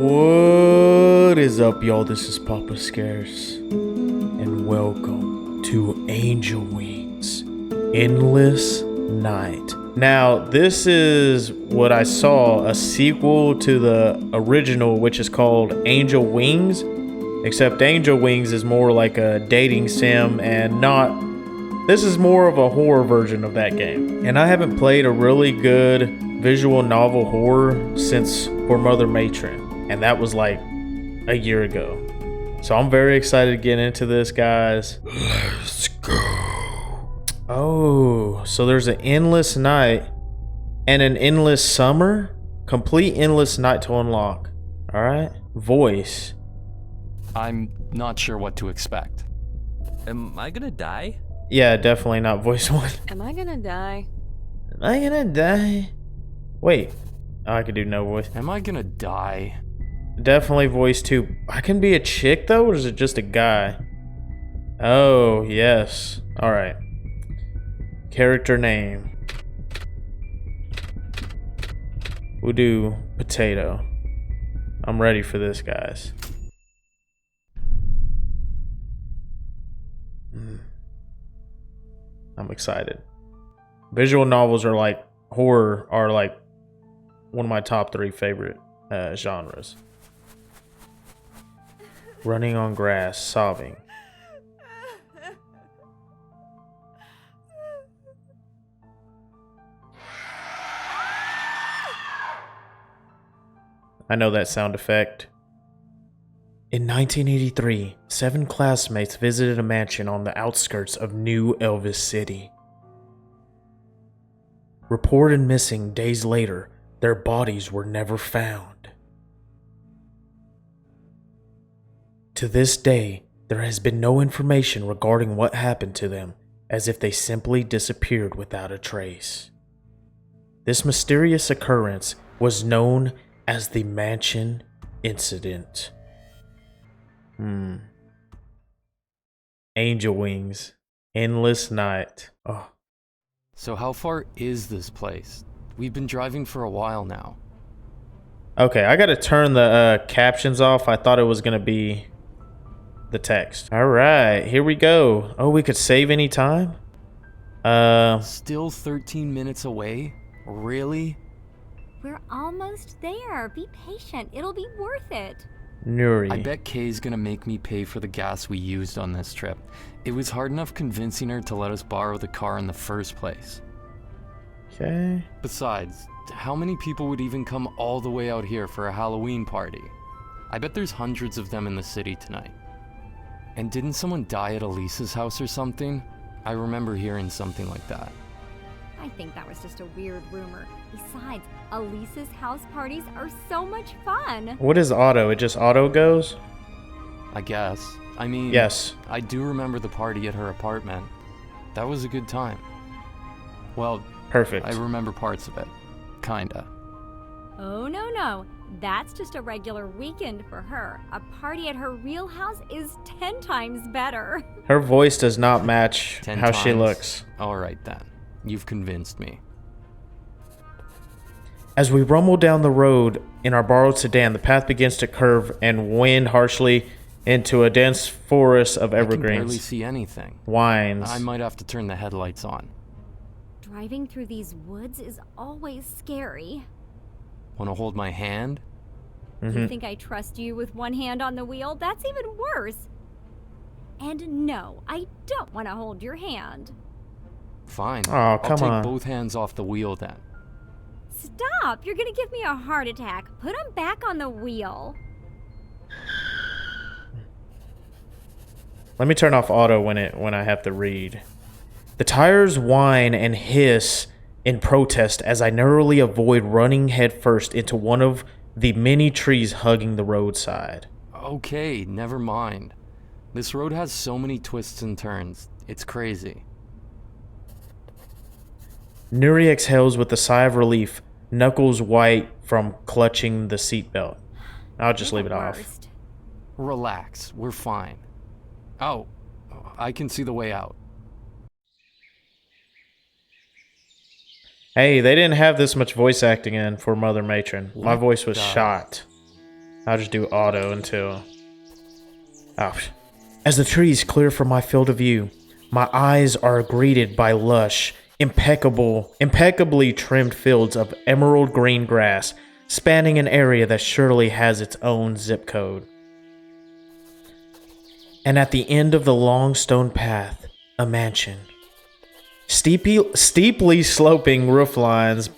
What is up, y'all? This is Papa Scarce, and welcome to Angel Wings Endless Night. Now, this is what I saw, a sequel to the original, which is called Angel Wings, except Angel Wings is more like a dating sim and not... This is more of a horror version of that game. And I haven't played a really good visual novel horror since For Mother Matron, and that was like a year ago. So I'm very excited to get into this, guys. Let's go. Oh, so there's an endless night and an endless summer? Complete endless night to unlock. All right. Voice. I'm not sure what to expect. Am I gonna die? Yeah, definitely not voice one. Am I gonna die? Am I gonna die? Wait. Oh, I could do no voice. Am I gonna die? Definitely voice two. I can be a chick though, or is it just a guy? Oh, yes. All right. Character name. We'll do potato. I'm ready for this, guys. I'm excited. Visual novels are like, horror are like one of my top 3 favorite genres. Running on grass, sobbing. I know that sound effect. In 1983, 7 classmates visited a mansion on the outskirts of New Elvis City. Reported missing days later, their bodies were never found. To this day, there has been no information regarding what happened to them, as if they simply disappeared without a trace. This mysterious occurrence was known as the Mansion Incident. Angel Wings. Endless Night. Oh. So how far is this place? We've been driving for a while now. Okay, I gotta turn the captions off. I thought it was gonna be the text. Alright, here we go. Oh, we could save any time? Still 13 minutes away? Really? We're almost there. Be patient. It'll be worth it. Nuri. I bet Kay's gonna make me pay for the gas we used on this trip. It was hard enough convincing her to let us borrow the car in the first place. Okay. Besides, how many people would even come all the way out here for a Halloween party? I bet there's hundreds of them in the city tonight. And didn't someone die at Elisa's house or something? I remember hearing something like that. I think that was just a weird rumor. Besides, Elisa's house parties are so much fun. What is auto? It just auto goes? I guess. I mean, Yes. I do remember the party at her apartment. That was a good time. Well, Perfect. I remember parts of it. Kinda. Oh, no. That's just a regular weekend for her. A party at her real house is 10 times better. Her voice does not match 10 how she times? looks. Alright then. You've convinced me. As we rumble down the road in our borrowed sedan, the path begins to curve and wind harshly into a dense forest of I can barely evergreens. see anything. Winds. I might have to turn the headlights on. Driving through these woods is always scary. Wanna hold my hand? You think I trust you with one hand on the wheel? That's even worse. And no, I don't want to hold your hand. Fine. Oh, I'll come take on. both hands off the wheel then. Stop! You're gonna give me a heart attack. Put them back on the wheel. Let me turn off auto when I have to read. The tires whine and hiss in protest as I narrowly avoid running headfirst into one of the many trees hugging the roadside. Okay, never mind. This road has so many twists and turns. It's crazy. Nuri exhales with a sigh of relief, knuckles white from clutching the seatbelt. I'll just You're leave it the off. worst. Relax, we're fine. Oh, I can see the way out. Hey, they didn't have this much voice acting in for Mother Matron. My What voice was the- shot. I'll just do auto until... Oh. As the trees clear from my field of view, my eyes are greeted by lush, impeccably trimmed fields of emerald green grass, spanning an area that surely has its own zip code. And at the end of the long stone path, a mansion. Steeply sloping roof lines,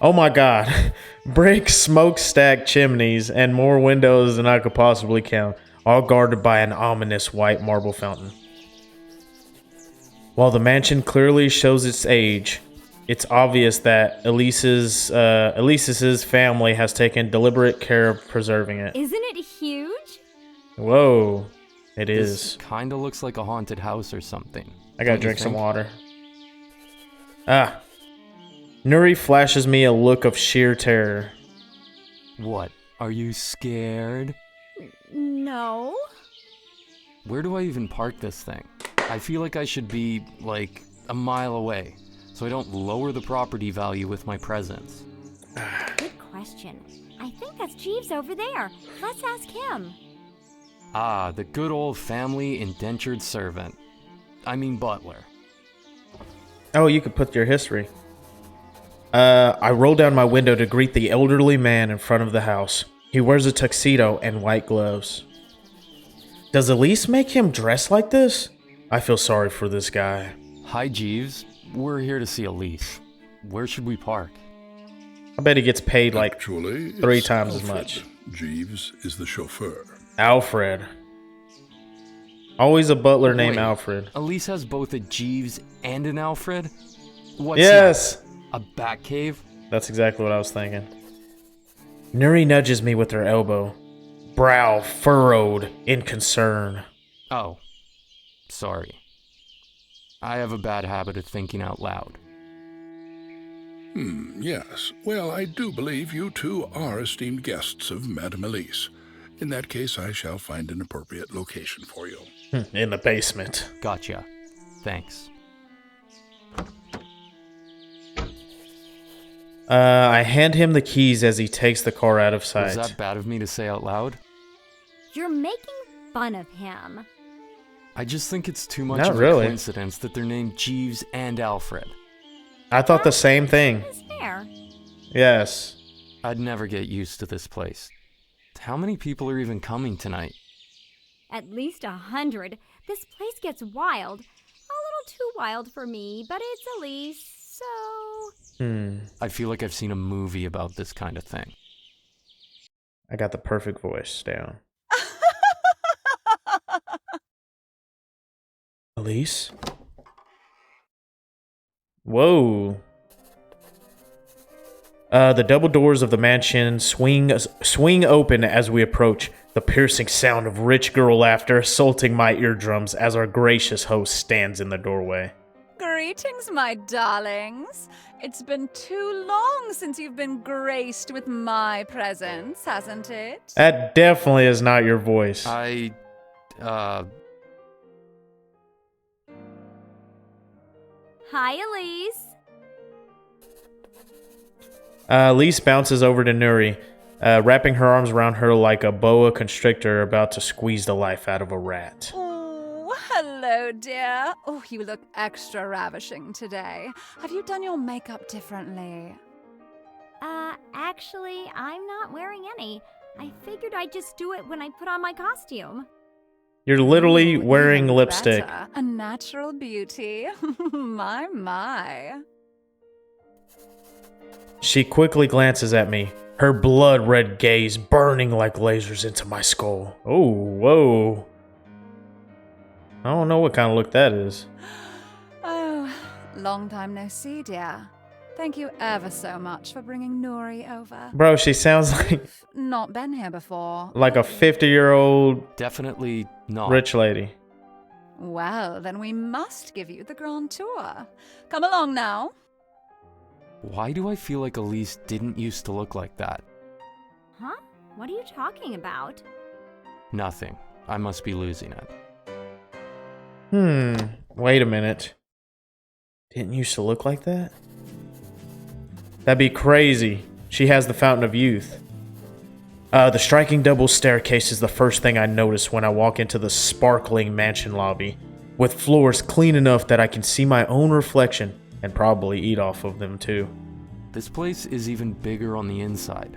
oh my god, brick smokestack chimneys, and more windows than I could possibly count, all guarded by an ominous white marble fountain. While the mansion clearly shows its age, it's obvious that Elise's family has taken deliberate care of preserving it. Isn't it huge? Whoa, it This is. kinda looks like a haunted house or something. I gotta Don't you drink some think? water. Ah. Nuri flashes me a look of sheer terror. What? Are you scared? No. Where do I even park this thing? I feel like I should be, like, a mile away, so I don't lower the property value with my presence. Good question. I think that's Jeeves over there. Let's ask him. Ah, the good old family indentured servant. I mean butler. Oh, you could put your history. I roll down my window to greet the elderly man in front of the house. He wears a tuxedo and white gloves. Does Elise make him dress like this? I feel sorry for this guy. Hi, Jeeves. We're here to see Elise. Where should we park? I bet he gets paid like Actually, 3 it's times as Alfred. much. Jeeves is the chauffeur. Alfred. Always a butler named Wait, Alfred. Elise has both a Jeeves and an Alfred? What's Yes! that? A bat cave? That's exactly what I was thinking. Nuri nudges me with her elbow, brow furrowed in concern. Oh. Sorry. I have a bad habit of thinking out loud. Yes. Well, I do believe you two are esteemed guests of Madame Elise. In that case, I shall find an appropriate location for you. In the basement. Gotcha. Thanks. I hand him the keys as he takes the car out of sight. Was that bad of me to say out loud? You're making fun of him. I just think it's too much Not of really. a coincidence that they're named Jeeves and Alfred. I thought the same thing. It's fair. Yes. I'd never get used to this place. How many people are even coming tonight? At least 100. This place gets wild. A little too wild for me, but it's Elise, so... I feel like I've seen a movie about this kind of thing. I got the perfect voice down. Elise? Whoa. The double doors of the mansion swing open as we approach, the piercing sound of rich girl laughter assaulting my eardrums as our gracious host stands in the doorway. Greetings, my darlings. It's been too long since you've been graced with my presence, hasn't it? That definitely is not your voice. I, Hi, Elise. Elise bounces over to Nuri, wrapping her arms around her like a boa constrictor about to squeeze the life out of a rat. Oh, hello, dear. Oh, you look extra ravishing today. Have you done your makeup differently? Actually, I'm not wearing any. I figured I'd just do it when I put on my costume. You're literally Ooh, wearing even lipstick. better. A natural beauty. My. She quickly glances at me, her blood-red gaze burning like lasers into my skull. Oh, whoa. I don't know what kind of look that is. Oh, long time no see, dear. Thank you ever so much for bringing Nuri over. Bro, she sounds Not been here before. like a 50-year-old definitely not. rich lady. Well, then we must give you the grand tour. Come along now. Why do I feel like Elise didn't used to look like that? Huh? What are you talking about? Nothing. I must be losing it. Wait a minute. Didn't used to look like that? That'd be crazy. She has the Fountain of Youth. The striking double staircase is the first thing I notice when I walk into the sparkling mansion lobby, with floors clean enough that I can see my own reflection and probably eat off of them too. This place is even bigger on the inside.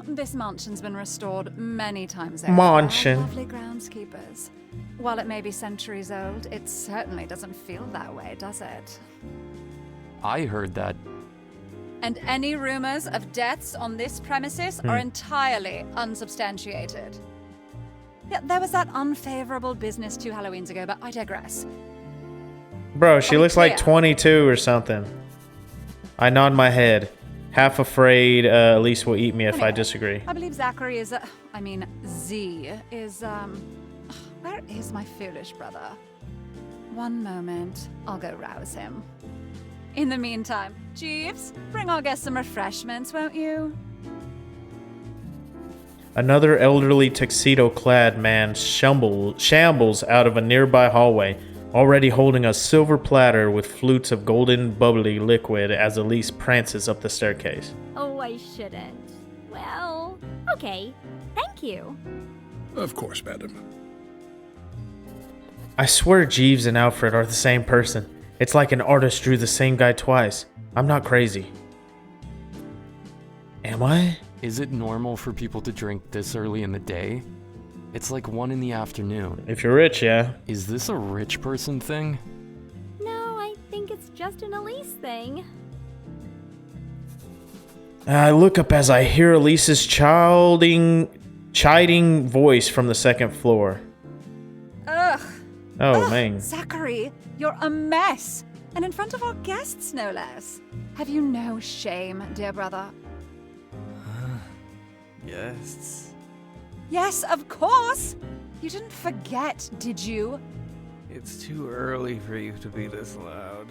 This mansion's been restored many times over. Mansion. Lovely groundskeepers. While it may be centuries old, it certainly doesn't feel that way, does it? I heard that. And any rumors of deaths on this premises are entirely unsubstantiated. Yeah, there was that unfavorable business 2 Halloweens ago, but I digress. Bro, she looks like clear. 22 or something. I nod my head, half afraid Elise will eat me if I Anyway, disagree. I believe Zachary is, Z is, where is my foolish brother? One moment, I'll go rouse him. In the meantime, Jeeves, bring our guests some refreshments, won't you? Another elderly tuxedo-clad man shambles out of a nearby hallway, already holding a silver platter with flutes of golden bubbly liquid as Elise prances up the staircase. Oh, I shouldn't. Well, okay. Thank you. Of course, madam. I swear Jeeves and Alfred are the same person. It's like an artist drew the same guy twice. I'm not crazy. Am I? Is it normal for people to drink this early in the day? It's like 1 in the afternoon. If you're rich, yeah. Is this a rich person thing? No, I think it's just an Elise thing. I look up as I hear Elise's chiding voice from the second floor. Ugh. Oh, Ugh, man. Zachary, you're a mess. And in front of our guests, no less. Have you no shame, dear brother? Yes. Yes, of course. You didn't forget, did you? It's too early for you to be this loud.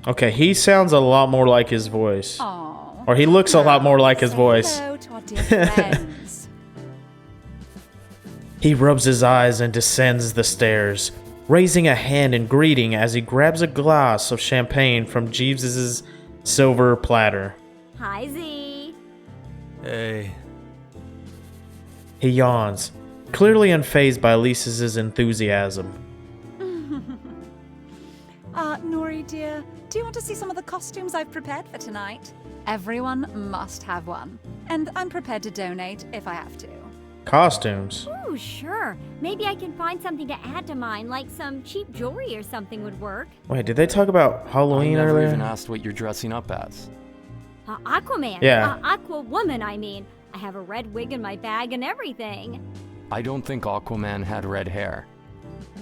Okay, he sounds a lot more like his voice. Aww. Or he looks a lot more like his Say voice. hello to our dear friends. He rubs his eyes and descends the stairs, raising a hand in greeting as he grabs a glass of champagne from Jeeves's silver platter. Hi, Z. Hey. He yawns, clearly unfazed by Elise's enthusiasm. Nori dear, do you want to see some of the costumes I've prepared for tonight? Everyone must have one. And I'm prepared to donate if I have to. Costumes. Ooh, sure. Maybe I can find something to add to mine, like some cheap jewelry or something would work. Wait, did they talk about I Halloween never earlier? even asked what you're dressing up as. Aquaman. Yeah. Aqua woman, I mean. I have a red wig in my bag and everything. I don't think Aquaman had red hair.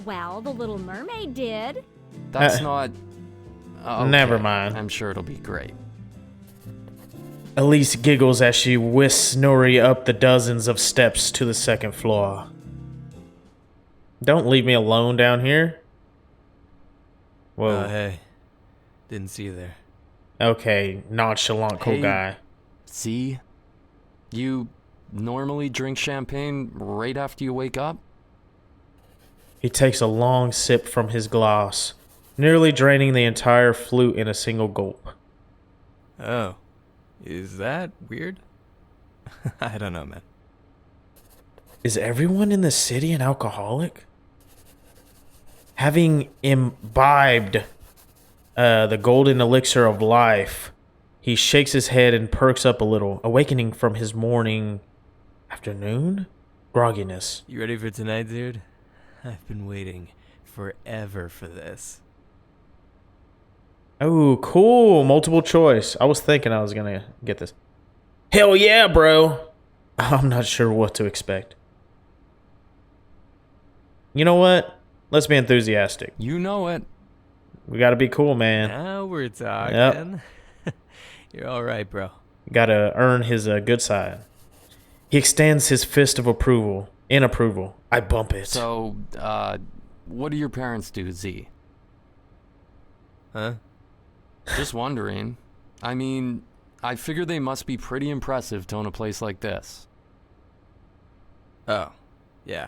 Well, the Little Mermaid did. That's not... okay. Never mind. I'm sure it'll be great. Elise giggles as she whisks Nori up the dozens of steps to the second floor. Don't leave me alone down here. Whoa. Hey. Didn't see you there. Okay, nonchalant cool Hey. guy. See? You normally drink champagne right after you wake up? He takes a long sip from his glass, nearly draining the entire flute in a single gulp. Oh. Is that weird? I don't know, man. Is everyone in the city an alcoholic? Having imbibed the golden elixir of life, he shakes his head and perks up a little, awakening from his morning afternoon grogginess. You ready for tonight, dude? I've been waiting forever for this. Oh, cool. Multiple choice. I was thinking I was going to get this. Hell yeah, bro. I'm not sure what to expect. You know what? Let's be enthusiastic. You know it. We got to be cool, man. Now we're talking. You're all right, bro. Got to earn his good side. He extends his fist of approval. In approval. I bump it. So, what do your parents do, Z? Huh? Just wondering. I mean, I figure they must be pretty impressive to own a place like this. Oh. Yeah.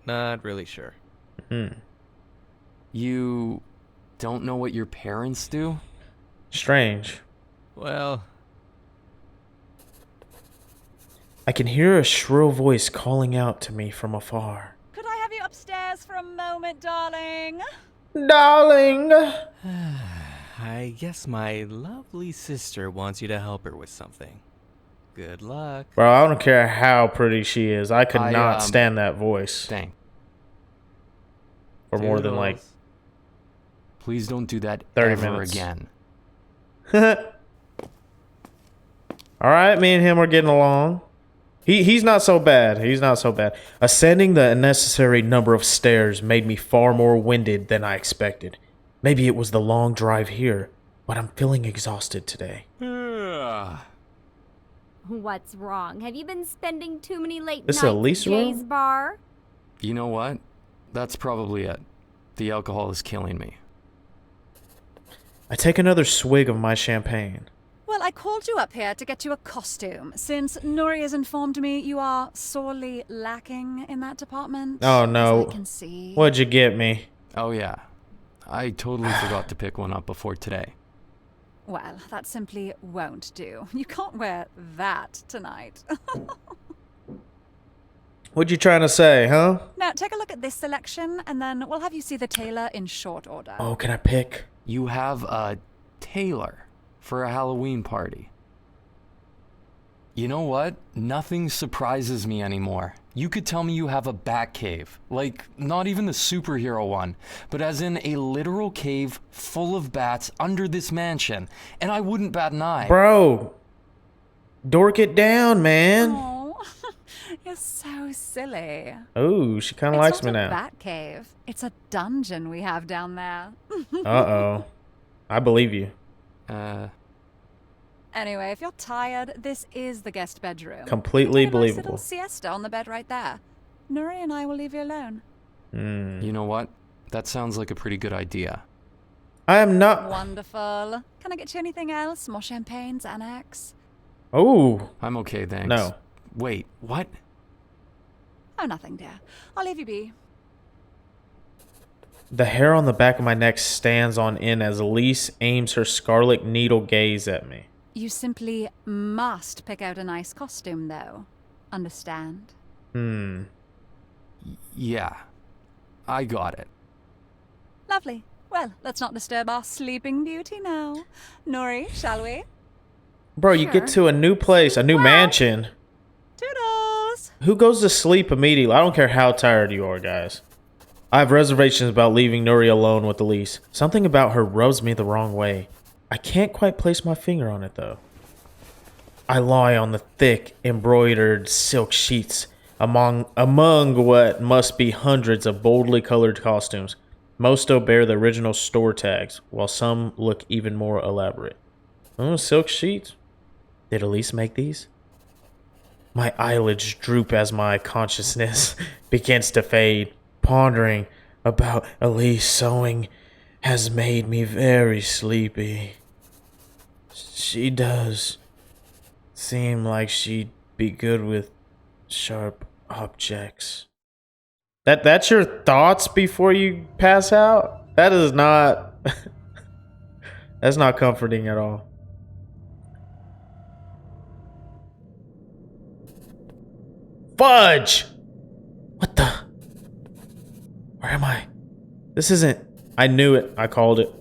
Not really sure. You don't know what your parents do? Strange. Well, I can hear a shrill voice calling out to me from afar. Could I have you upstairs for a moment, darling? Darling! I guess my lovely sister wants you to help her with something. Good luck. Bro, I don't care how pretty she is. I could I, not stand that voice Dang. for more than like Toodles. Please don't do that 30 ever minutes. again. Alright, me and him are getting along. He's not so bad. He's not so bad. Ascending the unnecessary number of stairs made me far more winded than I expected. Maybe it was the long drive here, but I'm feeling exhausted today. What's wrong? Have you been spending too many late This is nights a Lisa at Jay's room? bar? You know what? That's probably it. The alcohol is killing me. I take another swig of my champagne. Well, I called you up here to get you a costume, since Nuri has informed me you are sorely lacking in that department. Oh, no. As I can see. What'd you get me? Oh yeah. I totally forgot to pick one up before today. Well, that simply won't do. You can't wear that tonight. What you trying to say, huh? Now, take a look at this selection, and then we'll have you see the tailor in short order. Oh, can I pick? You have a tailor for a Halloween party. You know what? Nothing surprises me anymore. You could tell me you have a bat cave. Like, not even the superhero one, but as in a literal cave full of bats under this mansion, and I wouldn't bat an eye. Bro, dork it down, man. Oh, you're so silly. Oh, she kind of It's likes me not a now. bat cave. It's a dungeon we have down there. Uh-oh. I believe you. Anyway, if you're tired, this is the guest bedroom. Completely You can have a nice believable. little siesta on the bed right there. Nuri and I will leave you alone. You know what? That sounds like a pretty good idea. I am not... Wonderful. Can I get you anything else? More champagne, Xanax? Oh, I'm okay, thanks. no. Wait, what? Oh, nothing, dear. I'll leave you be. The hair on the back of my neck stands on end as Elise aims her scarlet needle gaze at me. You simply must pick out a nice costume, though. Understand? Yeah. I got it. Lovely. Well, let's not disturb our sleeping beauty now. Nuri, shall we? Bro, you get to a new place, a new mansion. Toodles! Who goes to sleep immediately? I don't care how tired you are, guys. I have reservations about leaving Nuri alone with Elise. Something about her rubs me the wrong way. I can't quite place my finger on it, though. I lie on the thick, embroidered silk sheets among what must be hundreds of boldly colored costumes. Most still bear the original store tags, while some look even more elaborate. Oh, silk sheets? Did Elise make these? My eyelids droop as my consciousness begins to fade. Pondering about Elise sewing has made me very sleepy. She does seem like she'd be good with sharp objects. That's your thoughts before you pass out? That is not that's not comforting at all. Fudge! What the? Where am I? This isn't... I knew it. I called it.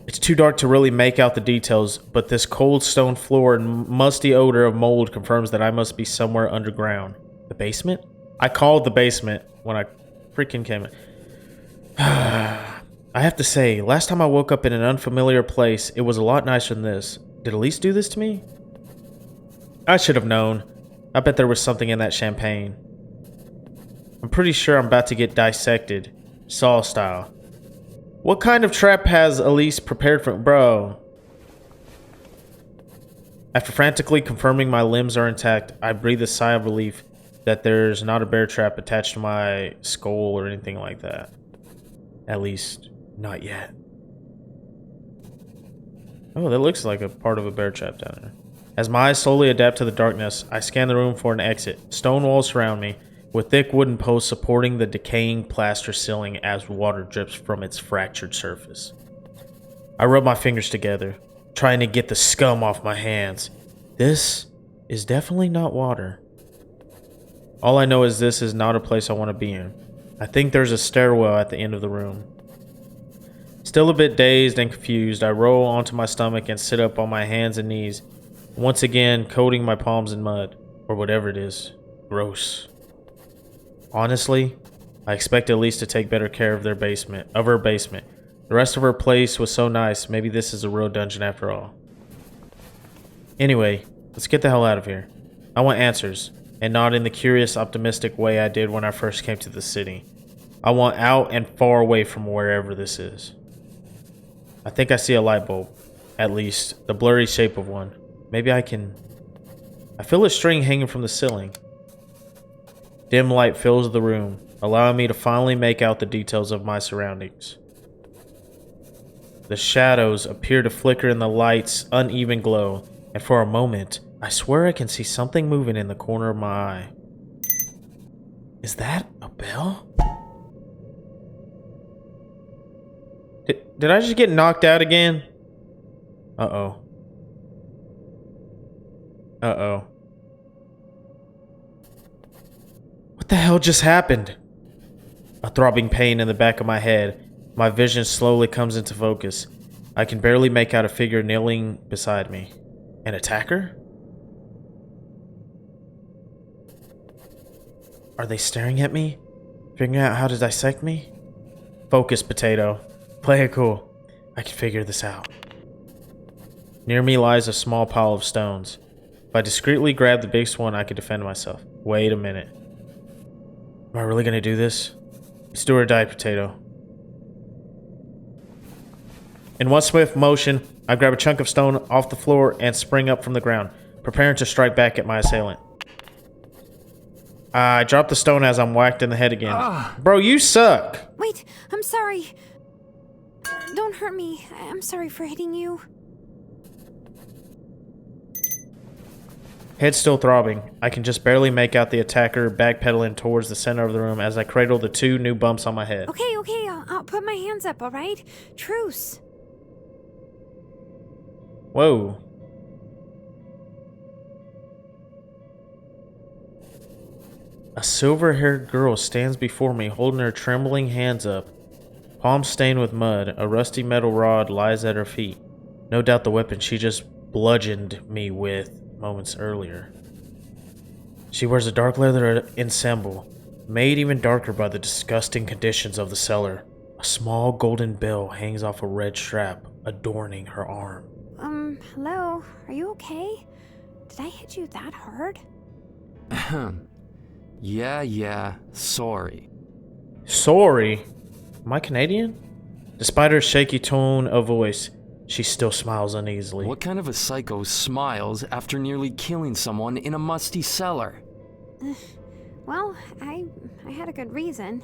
It's too dark to really make out the details, but this cold stone floor and musty odor of mold confirms that I must be somewhere underground. The basement? I called the basement when I freaking came in. I have to say, last time I woke up in an unfamiliar place, it was a lot nicer than this. Did Elise do this to me? I should have known. I bet there was something in that champagne. I'm pretty sure I'm about to get dissected. Saw style. What kind of trap has Elise prepared for... Bro. After frantically confirming my limbs are intact, I breathe a sigh of relief that there's not a bear trap attached to my skull or anything like that. At least, not yet. Oh, that looks like a part of a bear trap down there. As my eyes slowly adapt to the darkness, I scan the room for an exit. Stone walls surround me, with thick wooden posts supporting the decaying plaster ceiling as water drips from its fractured surface. I rub my fingers together, trying to get the scum off my hands. This is definitely not water. All I know is this is not a place I want to be in. I think there's a stairwell at the end of the room. Still a bit dazed and confused, I roll onto my stomach and sit up on my hands and knees, once again coating my palms in mud, or whatever it is. Gross. Honestly, I expect Elise to take better care of her basement. The rest of her place was so nice, maybe this is a real dungeon after all. Anyway, let's get the hell out of here. I want answers, and not in the curious, optimistic way I did when I first came to the city. I want out and far away from wherever this is. I think I see a light bulb. At least, the blurry shape of one. Maybe I can... I feel a string hanging from the ceiling. Dim light fills the room, allowing me to finally make out the details of my surroundings. The shadows appear to flicker in the light's uneven glow, and for a moment, I swear I can see something moving in the corner of my eye. Is that a bell? Did I just get knocked out again? Uh-oh. Uh-oh. What the hell just happened? A throbbing pain in the back of my head. My vision slowly comes into focus. I can barely make out a figure kneeling beside me. An attacker? Are they staring at me? Figuring out how to dissect me? Focus, potato. Play it cool. I can figure this out. Near me lies a small pile of stones. If I discreetly grab the biggest one, I could defend myself. Wait a minute. Am I really gonna do this? It's do or die, potato. In one swift motion, I grab a chunk of stone off the floor and spring up from the ground, preparing to strike back at my assailant. I drop the stone as I'm whacked in the head again. Bro, you suck! Wait, I'm sorry. Don't hurt me. I'm sorry for hitting you. Head still throbbing. I can just barely make out the attacker backpedaling towards the center of the room as I cradle the 2 new bumps on my head. Okay, I'll put my hands up, alright? Truce. Whoa. A silver-haired girl stands before me, holding her trembling hands up. Palms stained with mud, a rusty metal rod lies at her feet. No doubt the weapon she just bludgeoned me with moments earlier. She wears a dark leather ensemble, made even darker by the disgusting conditions of the cellar. A small golden bell hangs off a red strap, adorning her arm. Hello? Are you okay? Did I hit you that hard? Yeah, sorry. Sorry? Am I Canadian? Despite her shaky tone of voice, she still smiles uneasily. What kind of a psycho smiles after nearly killing someone in a musty cellar? Well, I had a good reason.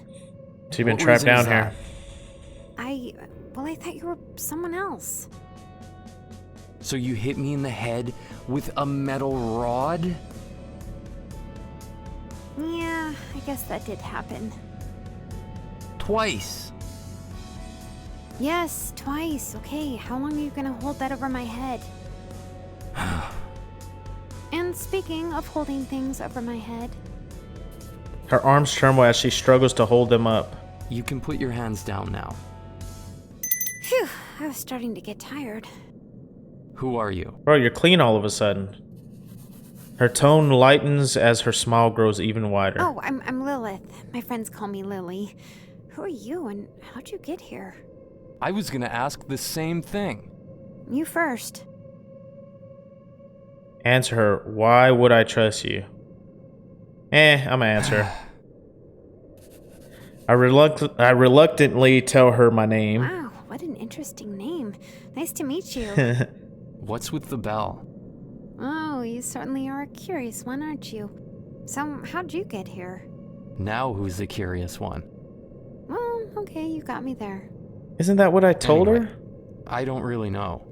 She's been What trapped reason down is here. that? I thought you were someone else. So you hit me in the head with a metal rod? Yeah, I guess that did happen. Twice. Yes, twice. Okay, how long are you gonna hold that over my head? And speaking of holding things over my head... Her arms tremble as she struggles to hold them up. You can put your hands down now. Phew, I was starting to get tired. Who are you? Bro, you're clean all of a sudden. Her tone lightens as her smile grows even wider. Oh, I'm Lilith. My friends call me Lily. Who are you and how'd you get here? I was gonna ask the same thing. You first. Answer her. Why would I trust you? I'm gonna answer her. I reluctantly tell her my name. Wow, what an interesting name. Nice to meet you. What's with the bell? Oh, you certainly are a curious one, aren't you? So, how'd you get here? Now who's the curious one? Well, okay, you got me there. Isn't that what I told Anyway, her? I don't really know.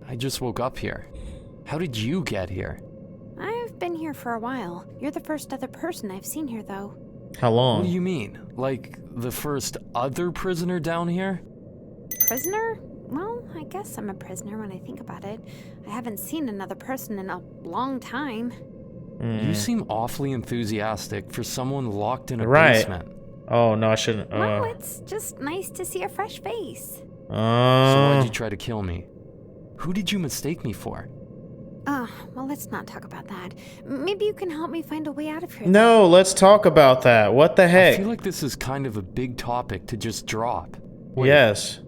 I just woke up here. How did you get here? I've been here for a while. You're the first other person I've seen here, though. How long? What do you mean? Like the first other prisoner down here? Prisoner? Well, I guess I'm a prisoner when I think about it. I haven't seen another person in a long time. You seem awfully enthusiastic for someone locked in a Right. basement. Oh, no, I shouldn't. Well, it's just nice to see a fresh face. So why'd you try to kill me? Who did you mistake me for? Well, let's not talk about that. Maybe you can help me find a way out of here. No, let's talk about that. What the I heck? feel like this is kind of a big topic to just drop. Wait, Yes.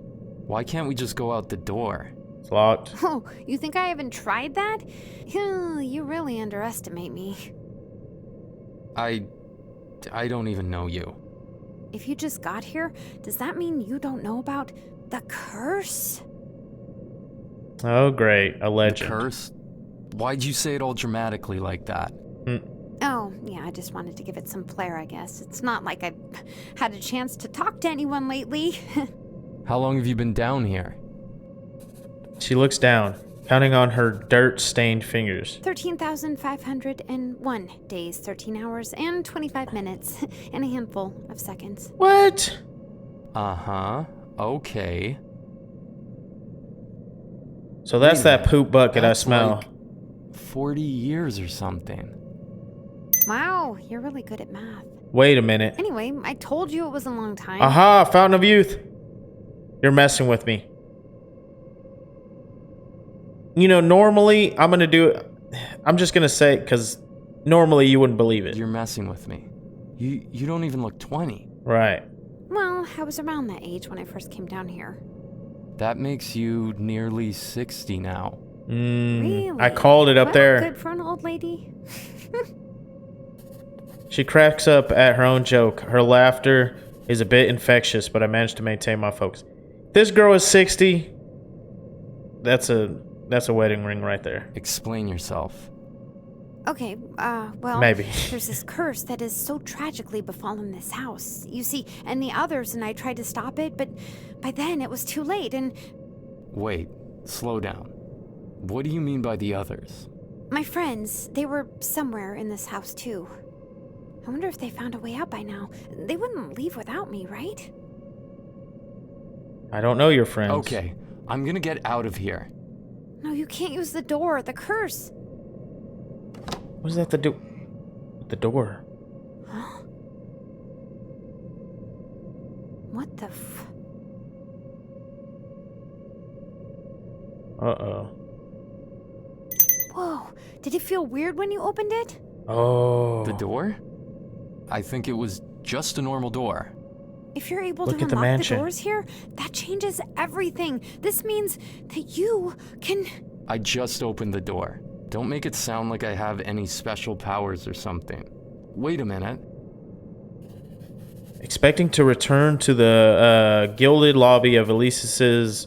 Why can't we just go out the door? It's locked. Oh, you think I haven't tried that? You really underestimate me. I don't even know you. If you just got here, does that mean you don't know about the curse? Oh, great. A The legend. curse? Why'd you say it all dramatically like that? Oh, yeah, I just wanted to give it some flair, I guess. It's not like I've had a chance to talk to anyone lately. How long have you been down here? She looks down, counting on her dirt-stained fingers. 13,501 days, 13 hours, and 25 minutes, and a handful of seconds. What? Uh-huh. Okay. So that's Wait a that minute. poop bucket That's I smell. like 40 years or something. Wow, you're really good at math. Wait a minute. Anyway, I told you it was a long time. Aha, Fountain of Youth. You're messing with me. You know, normally I'm going to do it. I'm just going to say it because normally you wouldn't believe it. You're messing with me. You don't even look 20. Right. Well, I was around that age when I first came down here. That makes you nearly 60 now. Really? I called it up Well, there. Good for an old lady. She cracks up at her own joke. Her laughter is a bit infectious, but I managed to maintain my focus. This girl is 60. That's a wedding ring right there. Explain yourself. Okay, well, Maybe. there's this curse that has so tragically befallen this house. You see, and the others, and I tried to stop it, but by then it was too late, and Wait, slow down. What do you mean by the others? my friends, they were somewhere in this house too. I wonder if they found a way out by now. They wouldn't leave without me, right? I don't know your friends. Okay, I'm gonna get out of here. No, you can't use the door, the curse. What does that have to do with the door? What the f... Uh-oh. Whoa, did it feel weird when you opened it? Oh. The door? I think it was just a normal door. If you're able Look to at the unlock the mansion. doors here, that changes everything. This means that you can... I just opened the door. Don't make it sound like I have any special powers or something. Wait a minute. Expecting to return to the gilded lobby of Elise's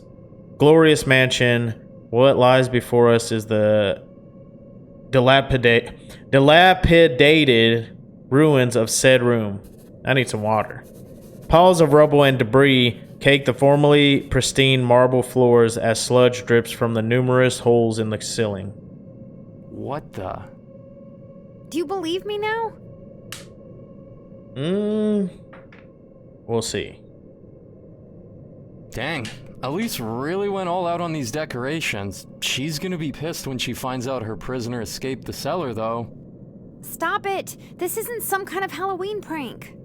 glorious mansion, what lies before us is the dilapidated ruins of said room. I need some water. Piles of rubble and debris cake the formerly pristine marble floors as sludge drips from the numerous holes in the ceiling. What the? Do you believe me now? We'll see. Dang, Elise really went all out on these decorations. She's gonna be pissed when she finds out her prisoner escaped the cellar, though. Stop it! This isn't some kind of Halloween prank.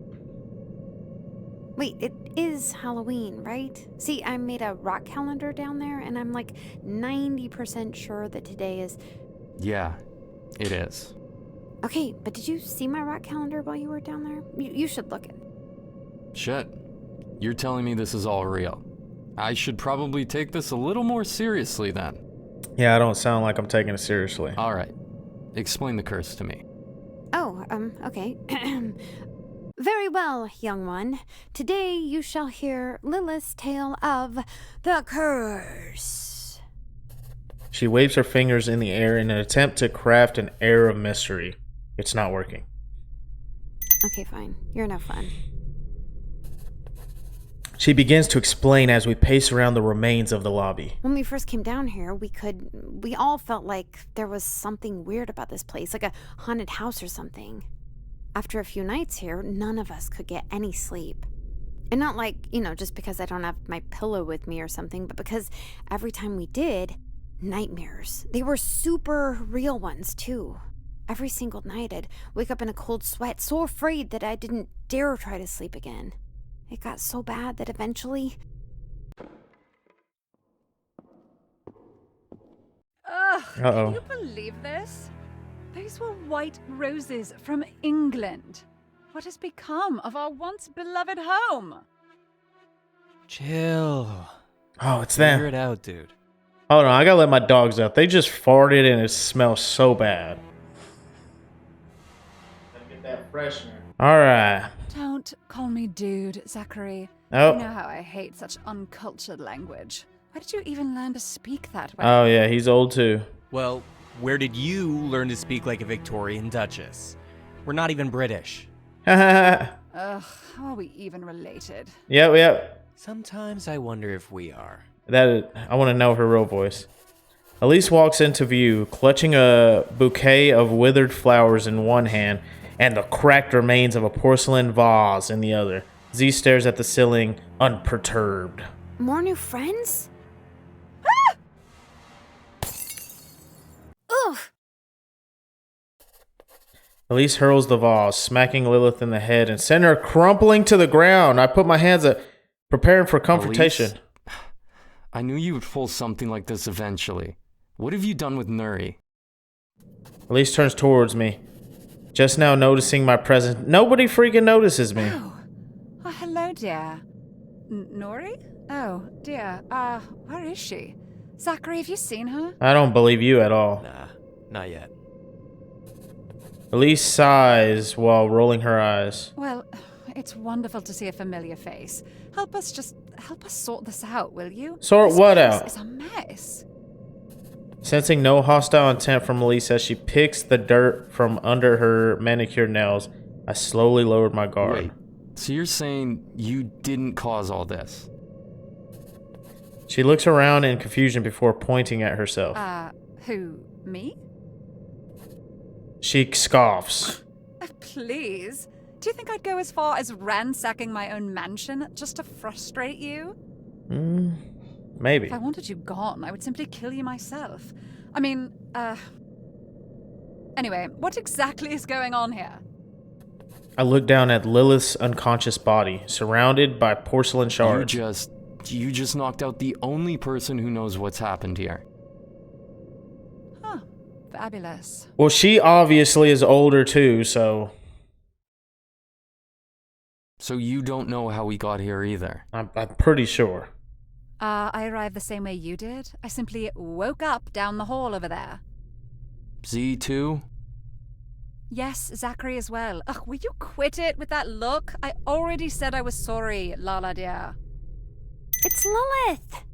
Wait, it is Halloween, right? See, I made a rock calendar down there, and I'm like 90% sure that today is... Yeah, it is. Okay, but did you see my rock calendar while you were down there? You should look at it. Shit. You're telling me this is all real. I should probably take this a little more seriously then. Yeah, I don't sound like I'm taking it seriously. Alright. Explain the curse to me. Oh, okay. Very well, young one. Today you shall hear Lilith's tale of the curse. She waves her fingers in the air in an attempt to craft an air of mystery. It's not working. Okay, fine. You're no fun. She begins to explain as we pace around the remains of the lobby. When we first came down here, we all felt like there was something weird about this place, like a haunted house or something. After a few nights here, none of us could get any sleep. And not like, just because I don't have my pillow with me or something, but because every time we did, nightmares. They were super real ones, too. Every single night I'd wake up in a cold sweat, so afraid that I didn't dare try to sleep again. It got so bad that eventually... Ugh, Uh-oh. can you believe this? Those were white roses from England. What has become of our once beloved home? Chill. Oh, it's Figure them. it out, dude. Hold on, I gotta let my dogs out. They just farted and it smells so bad. Get that freshener. Alright. Don't call me dude, Zachary. Oh. You know how I hate such uncultured language. Why did you even learn to speak that way? Oh, yeah, he's old too. Well, where did you learn to speak like a Victorian Duchess? We're not even British. Yep, Ugh, how are we even related? yep. Sometimes I wonder if we are. I want to know her real voice. Elise walks into view, clutching a bouquet of withered flowers in one hand and the cracked remains of a porcelain vase in the other. Z stares at the ceiling, unperturbed. More new friends? Ugh! Elise hurls the vase, smacking Lilith in the head and sending her crumpling to the ground. I put my hands up, preparing for confrontation. Elise? I knew you would pull something like this eventually. What have you done with Nuri? Elise turns towards me, just now noticing my presence. Nobody freaking notices me. Oh, hello, dear. Nori? Oh, dear. Where is she? Zachary, have you seen her? I don't believe you at all. Nah, not yet. Elise sighs while rolling her eyes. Well, it's wonderful to see a familiar face. Help us sort this out, will you? Sort This what place out? is a mess. Sensing no hostile intent from Elise as she picks the dirt from under her manicured nails, I slowly lowered my guard. Wait, so you're saying you didn't cause all this? She looks around in confusion before pointing at herself. Who? Me? She scoffs. Please. Do you think I'd go as far as ransacking my own mansion just to frustrate you? Maybe. If I wanted you gone, I would simply kill you myself. I mean, Anyway, what exactly is going on here? I look down at Lilith's unconscious body, surrounded by porcelain shards. You just knocked out the only person who knows what's happened here. Huh. Fabulous. Well, she obviously is older too, so So you don't know how we got here either. I'm pretty sure. I arrived the same way you did. I simply woke up down the hall over there. Z2? Yes, Zachary as well. Ugh, will you quit it with that look? I already said I was sorry, Lala dear. It's Lilith!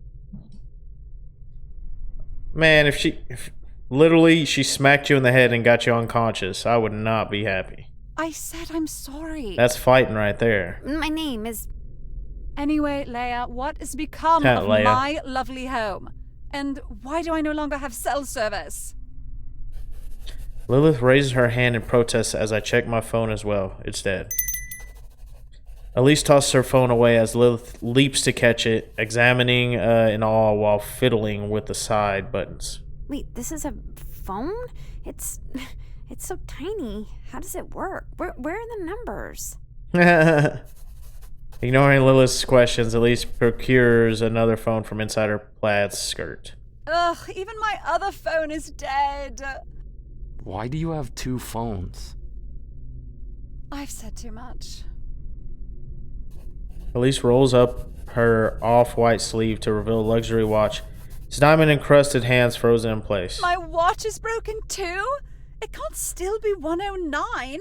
Man, if literally she smacked you in the head and got you unconscious, I would not be happy. I said I'm sorry. That's fighting right there. My name is... Anyway, Leia, what has become Yeah, of Leia. my lovely home? And why do I no longer have cell service? Lilith raises her hand in protest as I check my phone as well. It's dead. Elise tosses her phone away as Lilith leaps to catch it, examining in awe while fiddling with the side buttons. Wait, this is a phone? It's so tiny. How does it work? Where are the numbers? Ignoring Lilith's questions, Elise procures another phone from inside her plaid skirt. Ugh, even my other phone is dead. Why do you have two phones? I've said too much. Elise rolls up her off-white sleeve to reveal a luxury watch. Its diamond-encrusted hands frozen in place. My watch is broken too? It can't still be 109.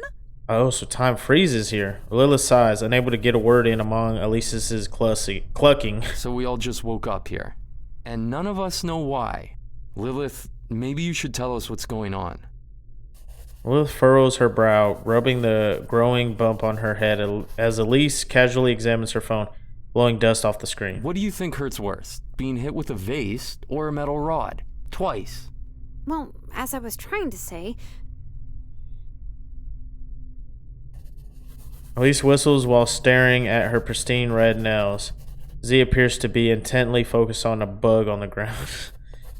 Oh, so time freezes here. Lilith sighs, unable to get a word in among Elise's clucking. So we all just woke up here. And none of us know why. Lilith, maybe you should tell us what's going on. Lilith furrows her brow, rubbing the growing bump on her head as Elise casually examines her phone, blowing dust off the screen. What do you think hurts worse? Being hit with a vase or a metal rod? Twice. Well, as I was trying to say, Elise whistles while staring at her pristine red nails. Z appears to be intently focused on a bug on the ground.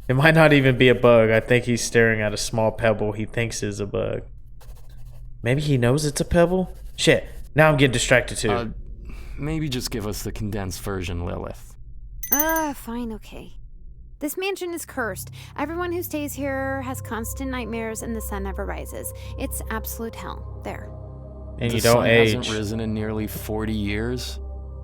It might not even be a bug. I think he's staring at a small pebble he thinks is a bug. Maybe he knows it's a pebble? Shit, now I'm getting distracted too. Maybe just give us the condensed version, Lilith. Fine, okay. This mansion is cursed. Everyone who stays here has constant nightmares and the sun never rises. It's absolute hell. There. And The you don't sun age. hasn't risen in nearly 40 years.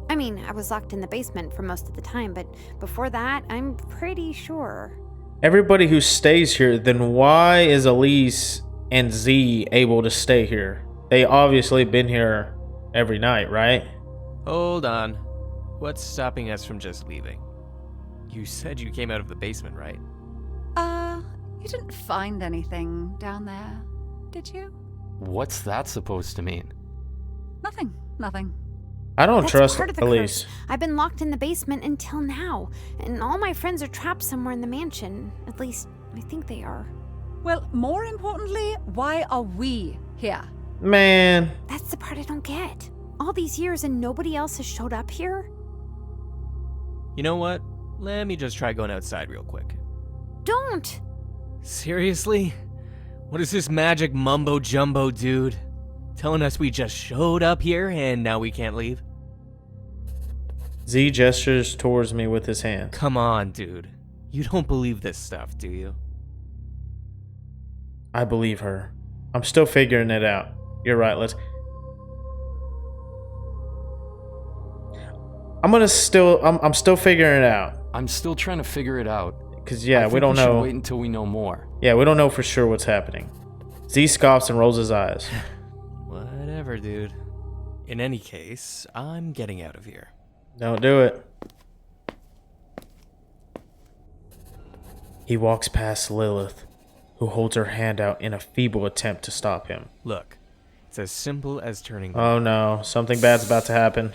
I mean, I was locked in the basement for most of the time, but before that, I'm pretty sure. Everybody who stays here, then why is Elise and Z able to stay here? They obviously been here every night, right? Hold on. What's stopping us from just leaving? You said you came out of the basement, right? You didn't find anything down there, did you? What's that supposed to mean? Nothing. I don't That's trust part of the Elise. curse. I've been locked in the basement until now, and all my friends are trapped somewhere in the mansion. At least, I think they are. Well, more importantly, why are we here? Man, That's the part I don't get. All these years and nobody else has showed up here? You know what? Let me just try going outside real quick. Don't! Seriously? What is this magic mumbo jumbo, dude? Telling us we just showed up here and now we can't leave? Z gestures towards me with his hand. Come on, dude. You don't believe this stuff, do you? I believe her. I'm still figuring it out. You're right, I'm still figuring it out. I'm still trying to figure it out. Cause I yeah, think we don't should know. Wait until we know more. Yeah, we don't know for sure what's happening. Z scoffs and rolls his eyes. Whatever, dude. In any case, I'm getting out of here. Don't do it. He walks past Lilith, who holds her hand out in a feeble attempt to stop him. Look, it's as simple as turning. Oh no, something bad's about to happen.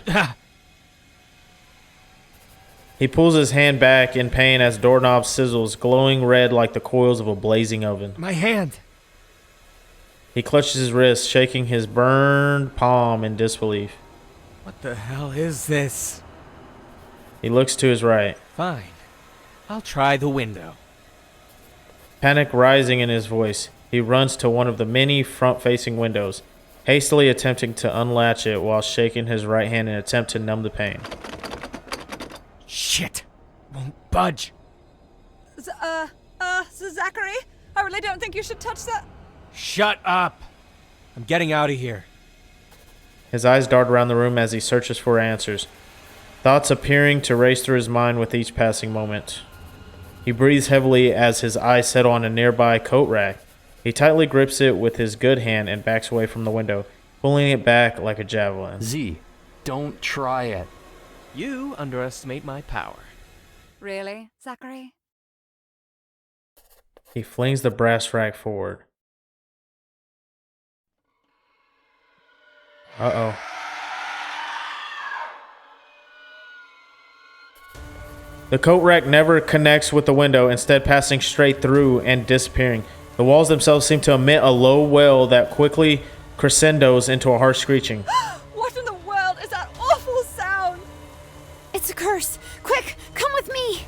He pulls his hand back in pain as doorknob sizzles, glowing red like the coils of a blazing oven. My hand! He clutches his wrist, shaking his burned palm in disbelief. What the hell is this? He looks to his right, Fine. I'll try the window. panic rising in his voice. He runs to one of the many front-facing windows, hastily attempting to unlatch it while shaking his right hand in an attempt to numb the pain. Shit! Won't budge. Zachary, I really don't think you should touch that. Shut up! I'm getting out of here. His eyes dart around the room as he searches for answers, thoughts appearing to race through his mind with each passing moment. He breathes heavily as his eyes settle on a nearby coat rack. He tightly grips it with his good hand and backs away from the window, pulling it back like a javelin. Z, don't try it. You underestimate my power. Really, Zachary? He flings the brass rack forward. Uh-oh. The coat rack never connects with the window, instead passing straight through and disappearing. The walls themselves seem to emit a low wail that quickly crescendos into a harsh screeching. What in the world is that awful sound? It's a curse! Quick, come with me!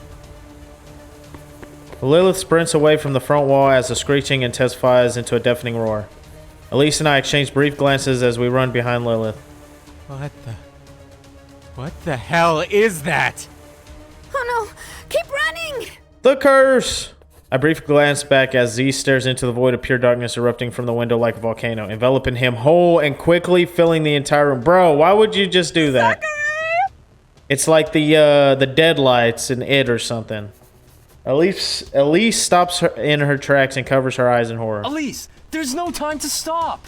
Lilith sprints away from the front wall as the screeching intensifies into a deafening roar. Elise and I exchange brief glances as we run behind Lilith. What the hell is that? Oh no! Keep running! The curse! I briefly glance back as Z stares into the void of pure darkness erupting from the window like a volcano, enveloping him whole and quickly filling the entire room. Bro, why would you just do that? Zachary! It's like the deadlights in It or something. Elise stops her in her tracks and covers her eyes in horror. Elise, there's no time to stop.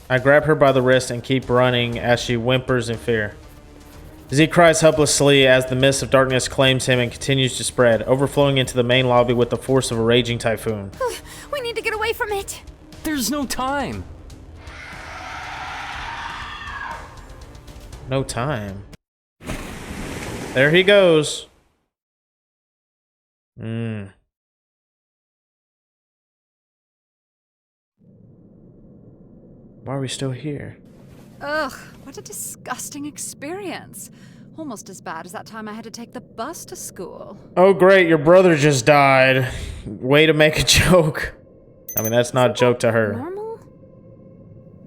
I grab her by the wrist and keep running as she whimpers in fear. Z cries helplessly as the mist of darkness claims him and continues to spread, overflowing into the main lobby with the force of a raging typhoon. We need to get away from it! There's no time. No time. There he goes. Why are we still here? Ugh, what a disgusting experience. Almost as bad as that time I had to take the bus to school. Oh, great, your brother just died. Way to make a joke. I mean, that's not a joke to her. Normal?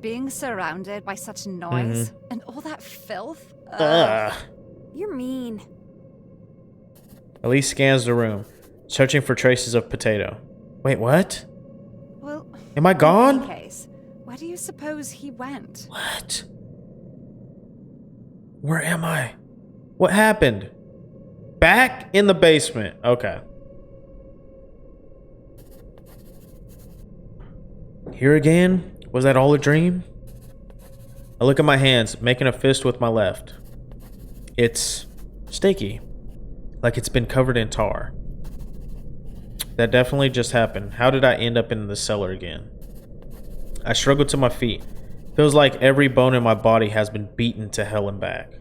Being surrounded by such noise and all that filth. Ugh. You're mean. Elise scans the room, searching for traces of potato. Wait, what? Well, Am I in gone? any case, where do you suppose he went? What? Where am I? What happened? Back in the basement. Okay. Here again? Was that all a dream? I look at my hands, making a fist with my left. It's sticky, like it's been covered in tar. That definitely just happened. How did I end up in the cellar again? I struggle to my feet. Feels like every bone in my body has been beaten to hell and back.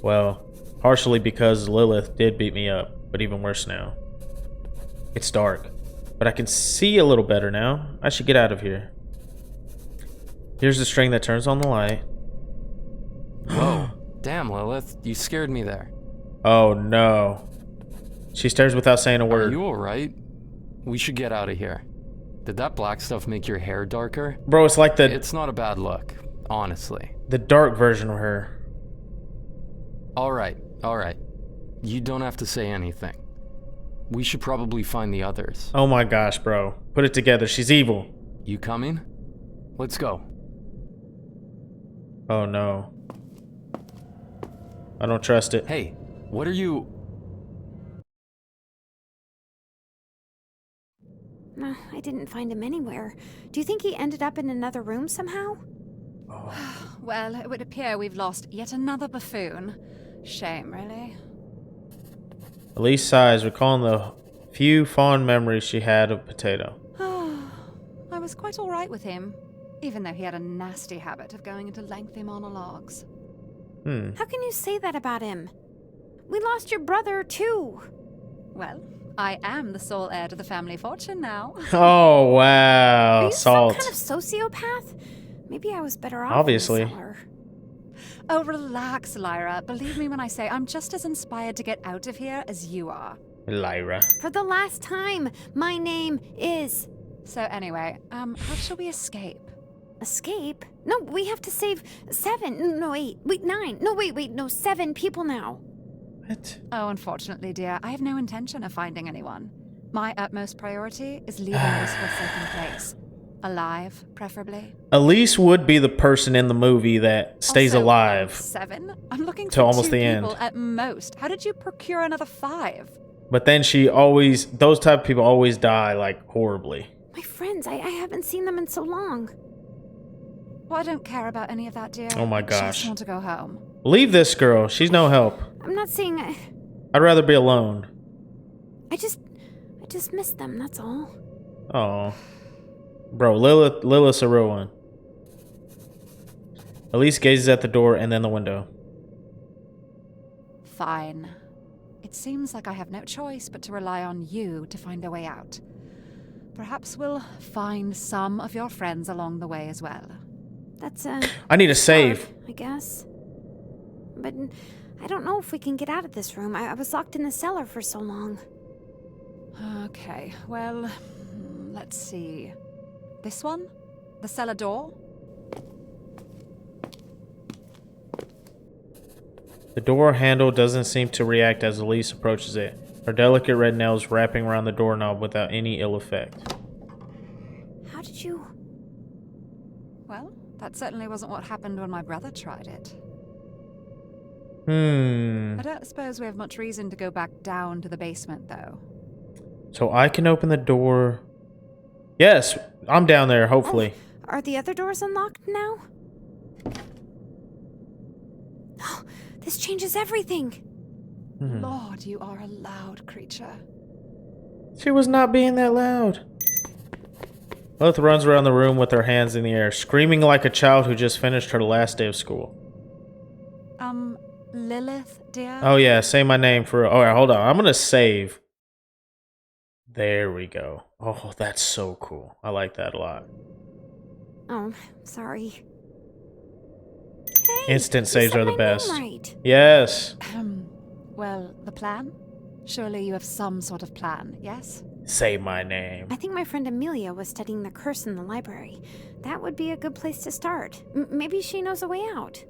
Well, partially because Lilith did beat me up, but even worse now. It's dark, but I can see a little better now. I should get out of here. Here's the string that turns on the light. Whoa. Damn, Lilith. You scared me there. Oh no. She stares without saying a Are word. you alright? We should get out of here. Did that black stuff make your hair darker? Bro, it's like It's not a bad look, honestly. the dark version of her. Alright. You don't have to say anything. We should probably find the others. Oh my gosh, bro. Put it together. She's evil. You coming? Let's go. Oh no. I don't trust it. Hey, what are you... No, I didn't find him anywhere. Do you think he ended up in another room somehow? Well, it would appear we've lost yet another buffoon. Shame, really. Elise sighs, recalling the few fond memories she had of Potato. I was quite all right with him, even though he had a nasty habit of going into lengthy monologues. How can you say that about him? We lost your brother, too. Well, I am the sole heir to the family fortune now. Oh, Are wow. you Salt. some kind of sociopath? Maybe I was better off Obviously. in the cellar. Oh, relax, Lyra. Believe me when I say I'm just as inspired to get out of here as you are. Lyra. For the last time, my name is... So anyway, how shall we escape? Escape? No, we have to save 7. No, 8. Wait, 9. No, wait. No, 7 people now. What? Oh, unfortunately, dear, I have no intention of finding anyone. My utmost priority is leaving this forsaken place. Alive, preferably. Elise would be the person in the movie that stays Also, alive. 7? I'm looking Till for almost 2 the end. people at most. How did you procure another 5? But then those type of people always die, like, horribly. My friends, I haven't seen them in so long. Well, I don't care about any of that, dear. Oh my I gosh. just want to go home. Leave this girl. She's no help. I'm not saying I'd rather be alone. I just miss them, that's all. Oh. Bro, Lilith's a real one. Elise gazes at the door and then the window. Fine. It seems like I have no choice but to rely on you to find a way out. Perhaps we'll find some of your friends along the way as well. That's I need a save. hard, I guess. But I don't know if we can get out of this room. I was locked in the cellar for so long. Okay, well, let's see. This one? The cellar door? The door handle doesn't seem to react as Elise approaches it, her delicate red nails wrapping around the doorknob without any ill effect. How did you... Well, that certainly wasn't what happened when my brother tried it. I don't suppose we have much reason to go back down to the basement, though. So I can open the door. Yes, I'm down there, hopefully. Are the other doors unlocked now? This changes everything. Lord, you are a loud creature. She was not being that loud. Lilith runs around the room with her hands in the air, screaming like a child who just finished her last day of school. Lilith, dear? Oh yeah, say my name for... Alright, hold on. I'm gonna save. There we go. Oh, that's so cool. I like that a lot. Oh, sorry. Instant you saves said are the my name best. right. Yes. Well, the plan? Surely you have some sort of plan, yes? Say my name. I think my friend Amelia was studying the curse in the library. That would be a good place to start. Maybe she knows a way out.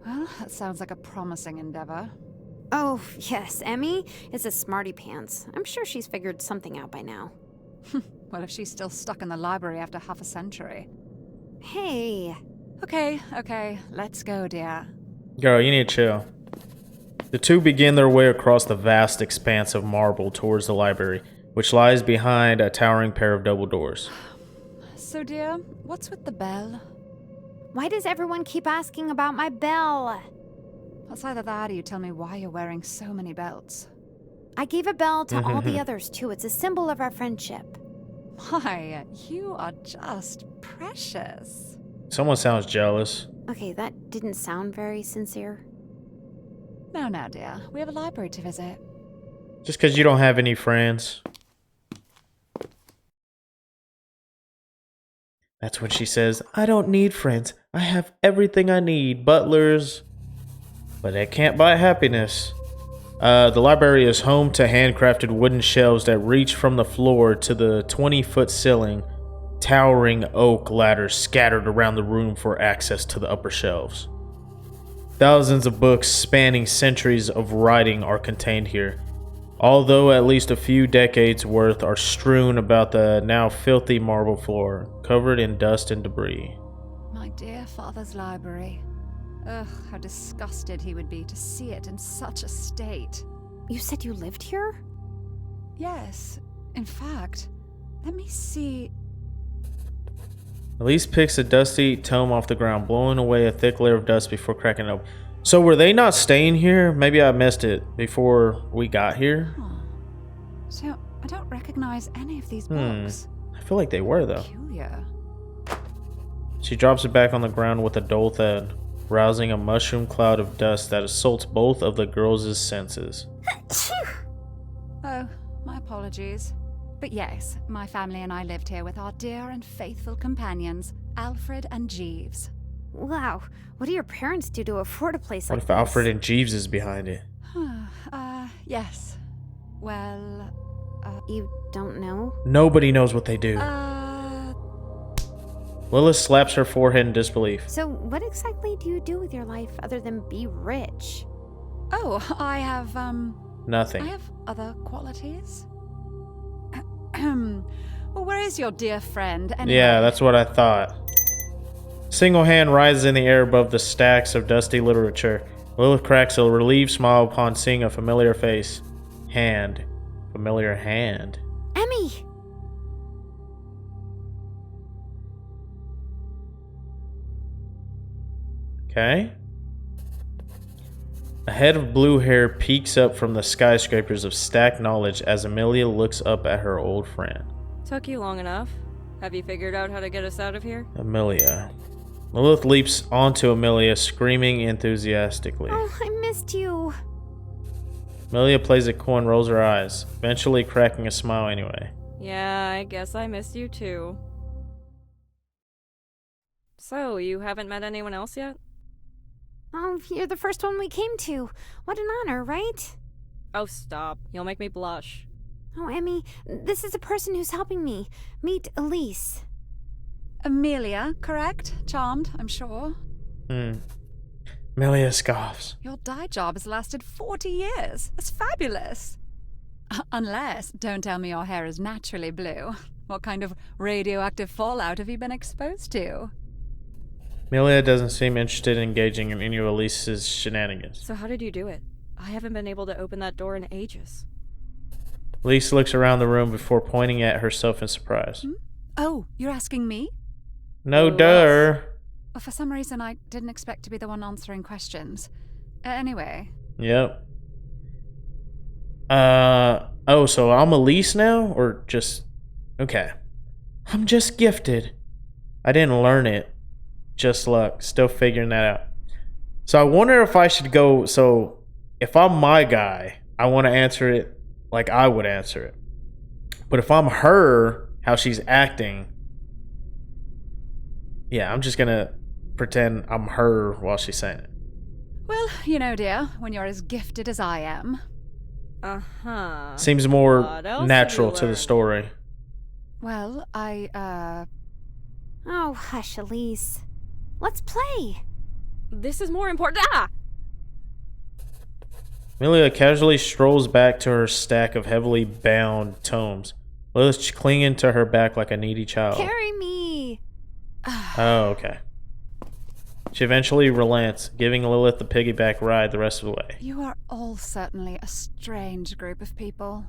Well, that sounds like a promising endeavor. Oh, yes, Emmy is a smarty pants. I'm sure she's figured something out by now. Well, if she's still stuck in the library after half a century. Hey. Okay, let's go, dear. Girl, you need to chill. The two begin their way across the vast expanse of marble towards the library, which lies behind a towering pair of double doors. So, dear, what's with the bell? Why does everyone keep asking about my bell? It's either that or you tell me why you're wearing so many belts. I gave a bell to all the others, too. It's a symbol of our friendship. Why, you are just precious. Someone sounds jealous. Okay, that didn't sound very sincere. No, dear. We have a library to visit. Just because you don't have any friends. That's when she says, I don't need friends. I have everything I need. Butlers. But that can't buy happiness. The library is home to handcrafted wooden shelves that reach from the floor to the 20-foot ceiling. Towering oak ladders scattered around the room for access to the upper shelves. Thousands of books spanning centuries of writing are contained here, although at least a few decades worth are strewn about the now filthy marble floor, covered in dust and debris. My dear father's library. Ugh, how disgusted he would be to see it in such a state. You said you lived here? Yes, in fact, let me see. Elise picks a dusty tome off the ground, blowing away a thick layer of dust before cracking it open. So were they not staying here? Maybe I missed it before we got here. Huh. So, I don't recognize any of these books. I feel like they were, though. Peculiar. She drops it back on the ground with a dull thud, rousing a mushroom cloud of dust that assaults both of the girls' senses. Oh, my apologies. But yes, my family and I lived here with our dear and faithful companions, Alfred and Jeeves. Wow, what do your parents do to afford a place What like if this? Alfred and Jeeves is behind it? Yes. Well, You don't know? Nobody knows what they do. uh, Lilith slaps her forehead in disbelief. So, what exactly do you do with your life other than be rich? oh, I have Nothing. other qualities. Well, where is your dear friend? Anyway? Yeah, that's what I thought. Single hand rises in the air above the stacks of dusty literature. Lilith cracks a relieved smile upon seeing a familiar face. Hand. Familiar hand. Emmy! Okay. A head of blue hair peeks up from the skyscrapers of stacked knowledge as Amelia looks up at her old friend. Took you long enough. Have you figured out how to get us out of here? Amelia. Lilith leaps onto Amelia, screaming enthusiastically. Oh, I missed you. Amelia plays it cool and rolls her eyes, eventually cracking a smile anyway. Yeah, I guess I missed you too. So, you haven't met anyone else yet? Oh, you're the first one we came to. What an honor, right? Oh, stop. You'll make me blush. Oh, Emmy, this is the person who's helping me. Meet Elise. Amelia, correct? Charmed, I'm sure. Amelia scoffs. Your dye job has lasted 40 years. That's fabulous. Unless, don't tell me your hair is naturally blue. What kind of radioactive fallout have you been exposed to? Amelia doesn't seem interested in engaging in any of Elise's shenanigans. So how did you do it? I haven't been able to open that door in ages. Elise looks around the room before pointing at herself in surprise. Oh, you're asking me? No, Who duh. Well, for some reason, I didn't expect to be the one answering questions. Anyway. Yep. Oh, so I'm Elise now? Or just... Okay. I'm just gifted. I didn't learn it. Just luck. Still figuring that out. So I wonder if I should go... So, if I'm my guy, I want to answer it like I would answer it. But if I'm her, how she's acting... Yeah, I'm just gonna pretend I'm her while she's saying it. Well, you know, dear, when you're as gifted as I am. Uh-huh. Seems more What else have natural you to the learned? story. Well, Oh, hush, Elise. Let's play. This is more important. Ah! Amelia casually strolls back to her stack of heavily bound tomes. Lilith clinging to her back like a needy child. Carry me. Oh, okay. She eventually relents, giving Lilith the piggyback ride the rest of the way. You are all certainly a strange group of people.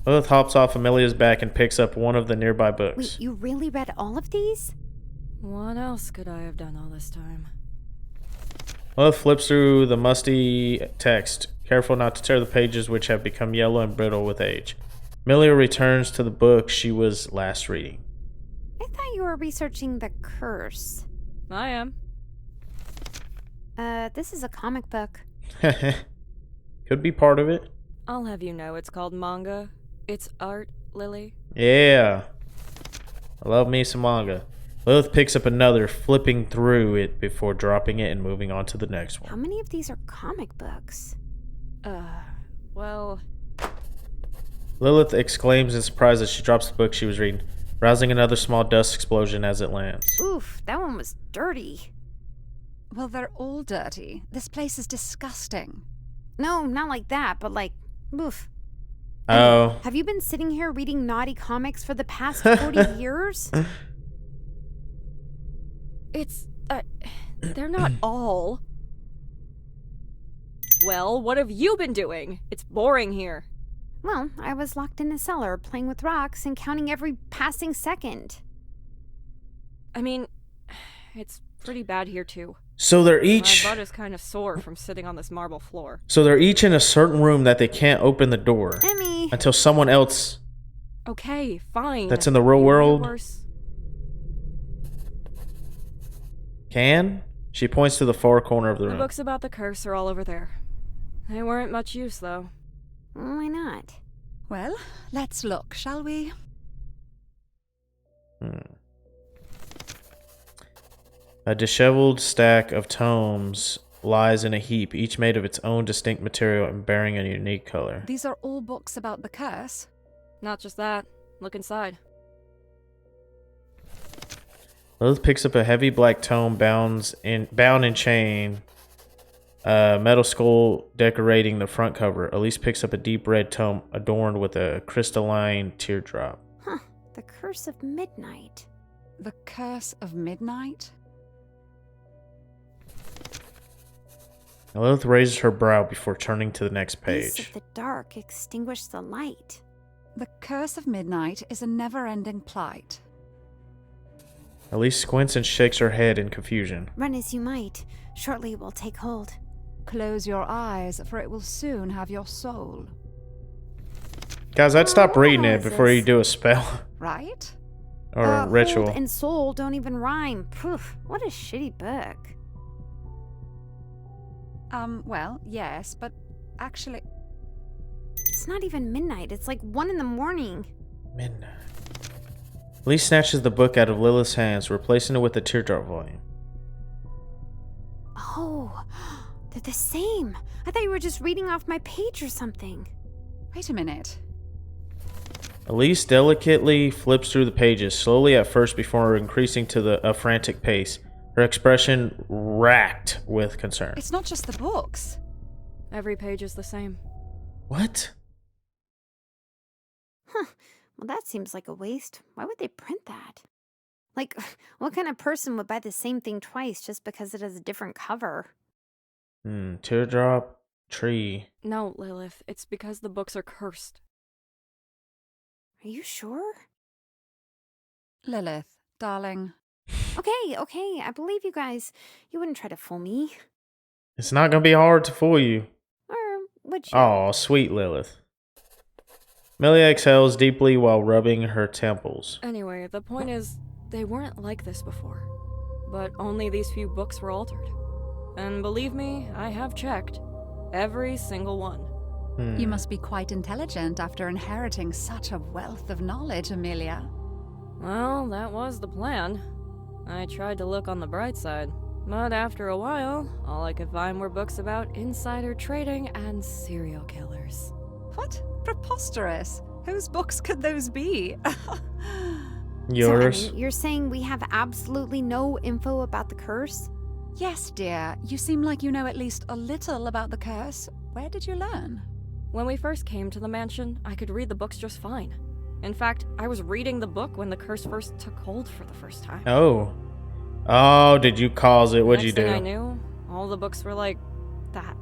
Lilith hops off Amelia's back and picks up one of the nearby books. Wait, you really read all of these? What else could I have done all this time? Lilith flips through the musty text, careful not to tear the pages which have become yellow and brittle with age. Amelia returns to the book she was last reading. I thought you were researching the curse. I am. This is a comic book. Could be part of it. I'll have you know it's called manga. It's art, Lily. Yeah. I love me some manga. Lilith picks up another, flipping through it before dropping it and moving on to the next How one. many of these are comic books? Well, Lilith exclaims in surprise as she drops the book she was reading, rousing another small dust explosion as it lands. Oof, that one was dirty. Well, they're all dirty. This place is disgusting. No, not like that, but like, oof. Oh. Have you been sitting here reading naughty comics for the past 40 years? it's, they're not all. Well, what have you been doing? It's boring here. Well, I was locked in a cellar playing with rocks and counting every passing second. I mean, it's pretty bad here too. So they're My each butt is kind of sore from sitting on this marble floor. in a certain room that they can't open the door Emmy! until someone else Okay, fine. that's in the real It could be world worse. can. She points to the far corner of the The room. books about the curse are all over there. They weren't much use, though. Why not? Well, let's look, shall we? A disheveled stack of tomes lies in a heap, each made of its own distinct material and bearing a unique color. These are all books about the curse. Not just that. Look inside. Lilith picks up a heavy black tome bound in chain, metal skull decorating the front cover. Elise picks up a deep red tome adorned with a crystalline teardrop. Huh, the Curse of Midnight. The Curse of Midnight? Lilith raises her brow before turning to the next Beasts page. of the dark extinguish the light. The Curse of Midnight is a never-ending plight. Elise squints and shakes her head in confusion. Run as you might, shortly it will take hold. Close your eyes, for it will soon have your soul. Guys, I'd stop what reading it is before you this? do a spell Right? or a ritual. Hold and soul don't even rhyme. Poof, what a shitty book. Well, yes, but actually... It's not even midnight, it's like 1 in the morning. Midnight. Elise snatches the book out of Lilith's hands, replacing it with the teardrop volume. Oh, they're the same. I thought you were just reading off my page or something. Wait a minute. Elise delicately flips through the pages, slowly at first before increasing to a frantic pace, her expression racked with concern. It's not just the books. Every page is the same. What? Well, that seems like a waste. Why would they print that? Like, what kind of person would buy the same thing twice just because it has a different cover? Teardrop, tree. No, Lilith, it's because the books are cursed. Are you sure? Lilith, darling. Okay, I believe you guys. You wouldn't try to fool me. It's not gonna be hard to fool you. Or would you? Aw, sweet Lilith. Amelia exhales deeply while rubbing her temples. Anyway, the point is, they weren't like this before. But only these few books were altered. And believe me, I have checked. Every single one. You must be quite intelligent after inheriting such a wealth of knowledge, Amelia. Well, that was the plan. I tried to look on the bright side, but after a while, all I could find were books about insider trading and serial killers. What? Preposterous. Whose books could those be? Yours. So, you're saying we have absolutely no info about the curse? Yes, dear. You seem like you know at least a little about the curse. Where did you learn? When we first came to the mansion, I could read the books just fine. In fact, I was reading the book when the curse first took hold for the first time. Oh. Oh, did you cause it? What'd you Next thing I do? knew, all the books were like that.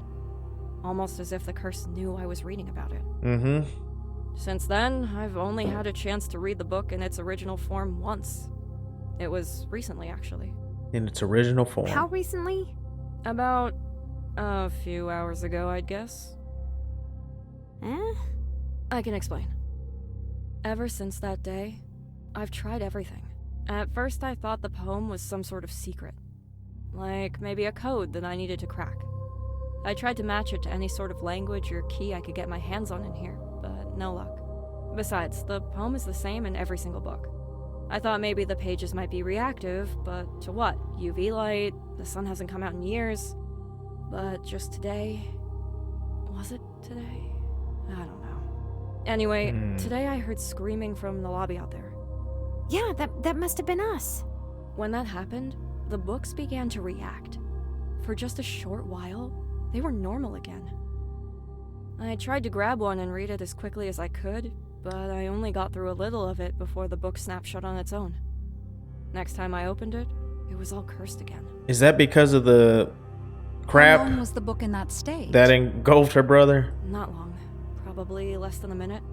Almost as if the curse knew I was reading about it. Mm-hmm. Since then, I've only had a chance to read the book in its original form once. It was recently, actually. In its original form. How recently? About a few hours ago, I'd guess. Eh? I can explain. Ever since that day, I've tried everything. At first, I thought the poem was some sort of secret. Like maybe a code that I needed to crack. I tried to match it to any sort of language or key I could get my hands on in here, but no luck. Besides, the poem is the same in every single book. I thought maybe the pages might be reactive, but to what? UV light, the sun hasn't come out in years. But just today... Was it today? I don't know. Anyway, today I heard screaming from the lobby out there. Yeah, that must have been us. When that happened, the books began to react. For just a short while, they were normal again. I tried to grab one and read it as quickly as I could, but I only got through a little of it before the book snapped shut on its own. Next time I opened it, it was all cursed again. Is that because of the How crap long was the book in that state? that engulfed her brother? Not long. Probably less than a minute.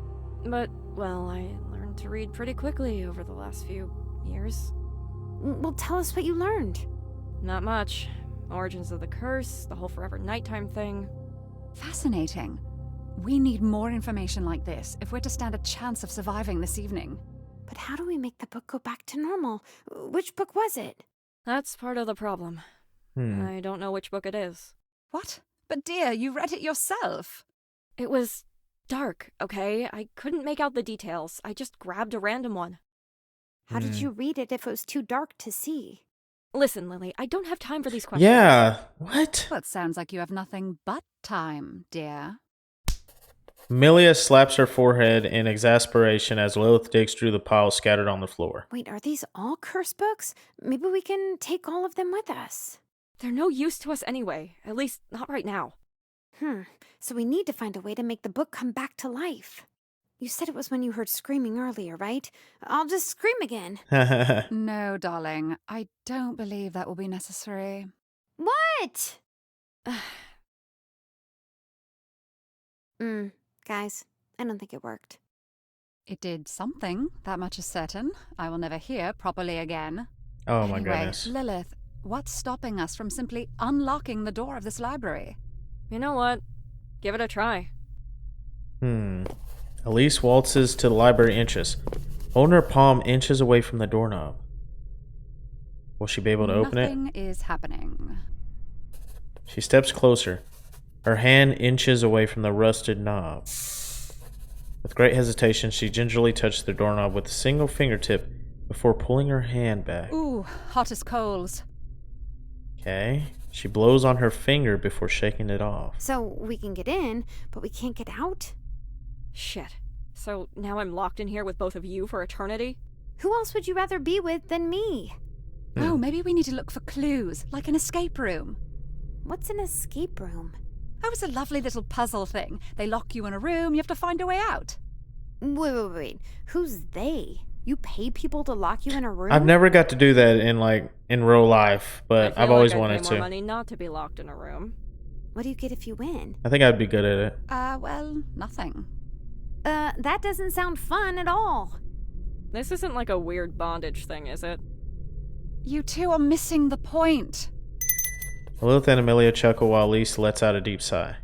But, well, I learned to read pretty quickly over the last few years. Well, tell us what you learned. Not much. Origins of the curse, the whole forever nighttime thing. Fascinating. We need more information like this if we're to stand a chance of surviving this evening. But how do we make the book go back to normal? Which book was it? That's part of the problem. I don't know which book it is. What? But dear, you read it yourself. It was dark, okay? I couldn't make out the details. I just grabbed a random one. How did you read it if it was too dark to see? Listen, Lily, I don't have time for these questions. Yeah. What? Well, it sounds like you have nothing but time, dear. Amelia slaps her forehead in exasperation as Lilith digs through the pile scattered on the floor. Wait, are these all curse books? Maybe we can take all of them with us. They're no use to us anyway. At least, not right now. So we need to find a way to make the book come back to life. You said it was when you heard screaming earlier, right? I'll just scream again. No, darling. I don't believe that will be necessary. What? Guys, I don't think it worked. It did something, that much is certain. I will never hear properly again. Oh my Anyway, goodness. Lilith, what's stopping us from simply unlocking the door of this library? You know what? Give it a try. Elise waltzes to the library entrance, holding her palm inches away from the doorknob. Will she be able to open it? Nothing is happening. She steps closer, her hand inches away from the rusted knob. With great hesitation, she gingerly touches the doorknob with a single fingertip before pulling her hand back. Ooh, hot as coals. Okay. She blows on her finger before shaking it off. So we can get in, but we can't get out? Shit. So now I'm locked in here with both of you for eternity? Who else would you rather be with than me? Oh, maybe we need to look for clues, like an escape room. What's an escape room? Oh, it's a lovely little puzzle thing. They lock you in a room, you have to find a way out. Wait. Who's they? You pay people to lock you in a room? I've never got to do that in real life, but I I've feel always like I'd wanted pay more to. money not to be locked in a room. What do you get if you win? I think I'd be good at it. Well, nothing. That doesn't sound fun at all. This isn't like a weird bondage thing, is it? You two are missing the point. Lilith and Amelia chuckle while Elise lets out a deep sigh.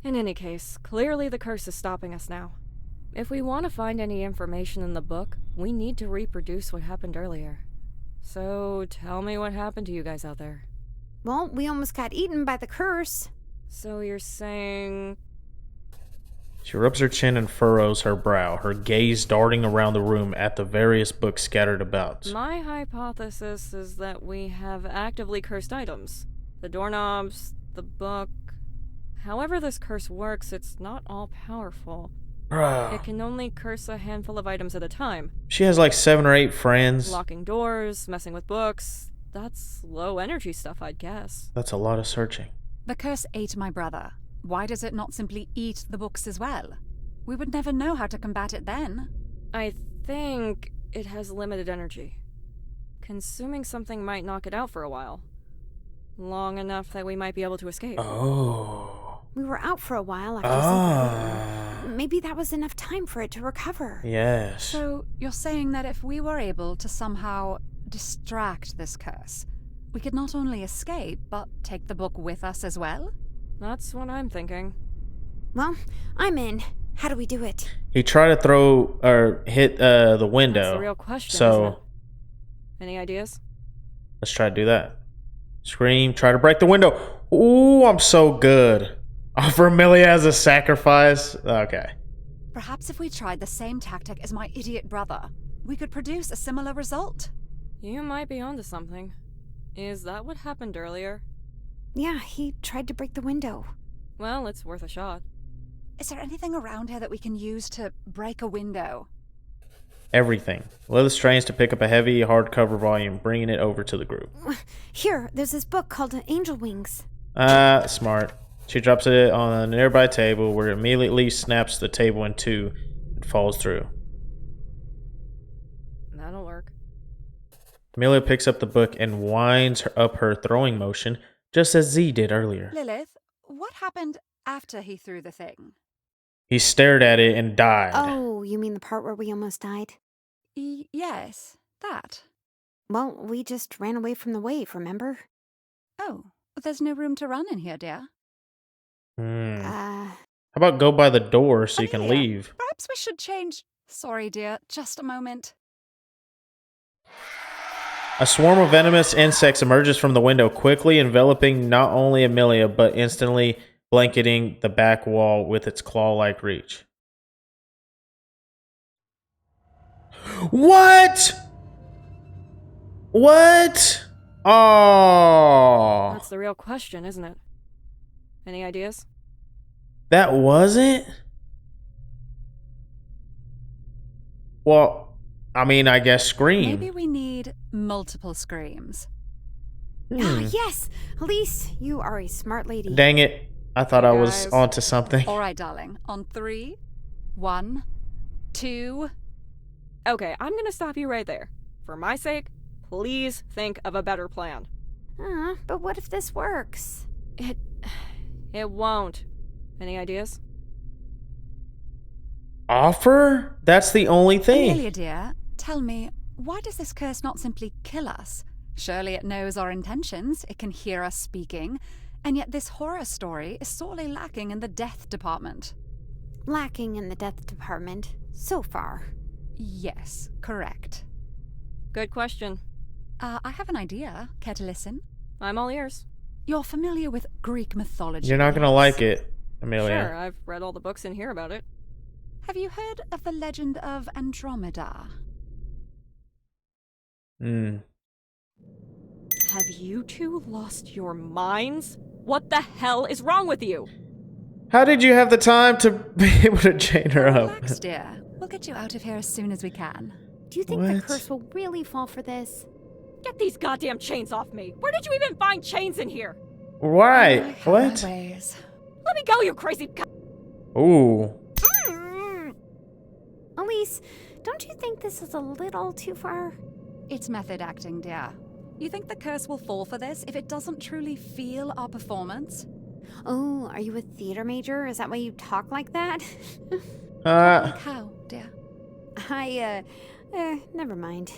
In any case, clearly the curse is stopping us now. If we want to find any information in the book, we need to reproduce what happened earlier. So, tell me what happened to you guys out there. Well, we almost got eaten by the curse. So you're saying... She rubs her chin and furrows her brow, her gaze darting around the room at the various books scattered about. My hypothesis is that we have actively cursed items. The doorknobs, the book. However this curse works, it's not all powerful. It can only curse a handful of items at a time. She has like 7 or 8 friends. Locking doors, messing with books. That's low energy stuff, I'd guess. That's a lot of searching. The curse ate my brother. Why does it not simply eat the books as well? We would never know how to combat it then. I think it has limited energy. Consuming something might knock it out for a while. Long enough that we might be able to escape. Oh. We were out for a while after sleeping. Maybe that was enough time for it to recover. Yes. So you're saying that if we were able to somehow distract this curse, we could not only escape, but take the book with us as well? That's what I'm thinking. Well, I'm in. How do we do it? He tried to throw or hit the window. That's the real question, So isn't it? Any ideas? let's try to do that. Scream, try to break the window. Ooh, I'm so good. Offer Amelia as a sacrifice. Okay. Perhaps if we tried the same tactic as my idiot brother, we could produce a similar result. You might be onto something. Is that what happened earlier? Yeah, he tried to break the window. Well, it's worth a shot. Is there anything around here that we can use to break a window? Everything. Lilith strains to pick up a heavy hardcover volume, bringing it over to the group. Here, there's this book called Angel Wings. Smart. She drops it on a nearby table where it immediately snaps the table in two and falls through. That'll work. Amelia picks up the book and winds up her throwing motion, just as Z did earlier. Lilith, what happened after he threw the thing? He stared at it and died. Oh, you mean the part where we almost died? Yes, that. Well, we just ran away from the wave, remember? Oh, there's no room to run in here, dear. How about go by the door so you can Amelia, leave? Perhaps we should change... Sorry, dear, just a moment. A swarm of venomous insects emerges from the window, quickly enveloping not only Amelia, but instantly blanketing the back wall with its claw-like reach. What? What? Oh. That's the real question, isn't it? Any ideas? That wasn't? Well, I mean, I guess scream. Maybe we need multiple screams. Yes! Elise, you are a smart lady. Dang it. I thought I was Guys. onto something. All right, darling. On 3, 1, 2... Okay, I'm gonna stop you right there. For my sake, please think of a better plan. But what if this works? It won't. Any ideas? Offer? That's the only thing. Amelia, dear, tell me, why does this curse not simply kill us? Surely it knows our intentions, it can hear us speaking, and yet this horror story is sorely lacking in the death department. Lacking in the death department. So far. Yes, correct. Good question. I have an idea. Care to listen? I'm all ears. You're familiar with Greek mythology. You're not going to yes? like it, Amelia. Sure, I've read all the books in here about it. Have you heard of the legend of Andromeda? Mm. Have you two lost your minds? What the hell is wrong with you? How did you have the time to be able to chain her up? Relax, dear. We'll get you out of here as soon as we can. Do you think the What? curse will really fall for this? Get these goddamn chains off me! Where did you even find chains in here? Right. I have What? my ways. Let me go, you crazy Ooh. Elise, don't you think this is a little too far? It's method acting, dear. You think the curse will fall for this if it doesn't truly feel our performance? Oh, are you a theater major? Is that why you talk like that? Like how, dear? Never mind.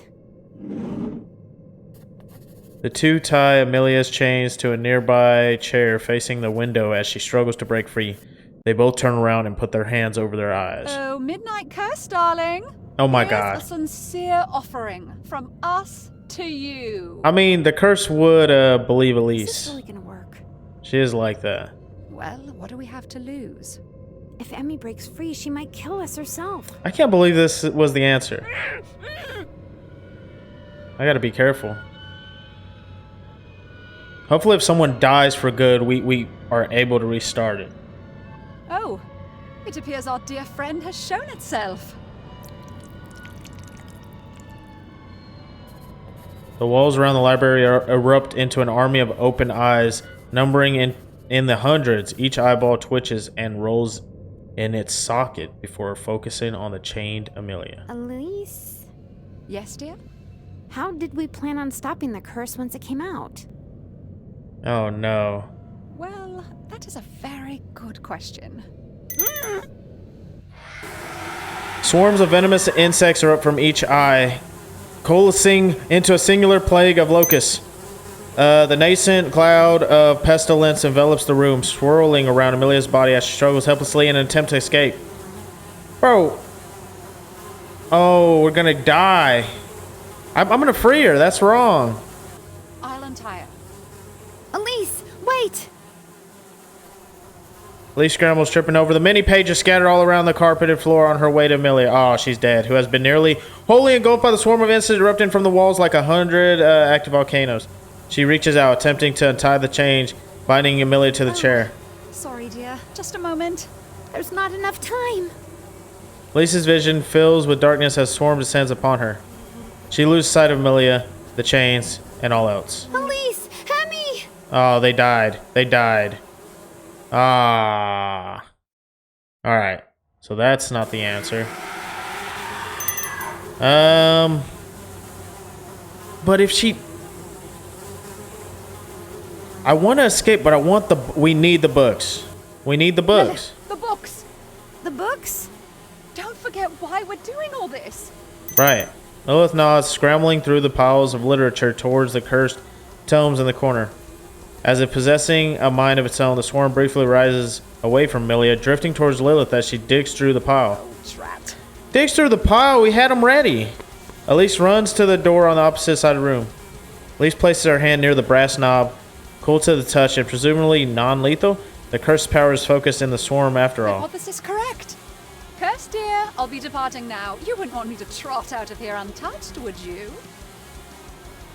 The two tie Amelia's chains to a nearby chair facing the window as she struggles to break free. They both turn around and put their hands over their eyes. Oh, Midnight Curse, darling. Oh my Here's god. a sincere offering from us to you. I mean, the curse would believe Is Elise. this really gonna work? She is like that. Well, what do we have to lose? If Emmy breaks free, she might kill us herself. I can't believe this was the answer. I gotta be careful. Hopefully if someone dies for good, we are able to restart it. Oh, it appears our dear friend has shown itself. The walls around the library erupt into an army of open eyes, numbering in the hundreds. Each eyeball twitches and rolls in its socket before focusing on the chained Amelia. Elise? Yes, dear? How did we plan on stopping the curse once it came out? Oh no. Well, that is a very good question. Swarms of venomous insects erupt from each eye, coalescing into a singular plague of locusts. The nascent cloud of pestilence envelops the room, swirling around Amelia's body as she struggles helplessly in an attempt to escape. Bro. Oh, we're gonna die. I'm gonna free her. That's wrong. I'll untie her. Elise, wait! Elise scrambles, tripping over the many pages scattered all around the carpeted floor on her way to Amelia. Oh, she's dead. Who has been nearly wholly engulfed by the swarm of insects erupting from the walls like 100 active volcanoes. She reaches out, attempting to untie the chains, binding Amelia to the chair. Sorry, dear. Just a moment. There's not enough time. Elise's vision fills with darkness as swarm descends upon her. She loses sight of Amelia, the chains, and all else. Elise, Emmy! Oh, they died. They died. Ah. Alright. So that's not the answer. But if she... I want to escape, but I want the... We need the books. We need the books. The books! The books? Don't forget why we're doing all this. Right. Lilith nods, scrambling through the piles of literature towards the cursed tomes in the corner. As if possessing a mind of its own, the swarm briefly rises away from Amelia, drifting towards Lilith as she digs through the pile. Drat. Digs through the pile? We had them ready. Elise runs to the door on the opposite side of the room. Elise places her hand near the brass knob, cool to the touch and presumably non-lethal. The cursed power is focused in the swarm after all. Well, this is correct. Curse, dear, I'll be departing now. You wouldn't want me to trot out of here untouched, would you?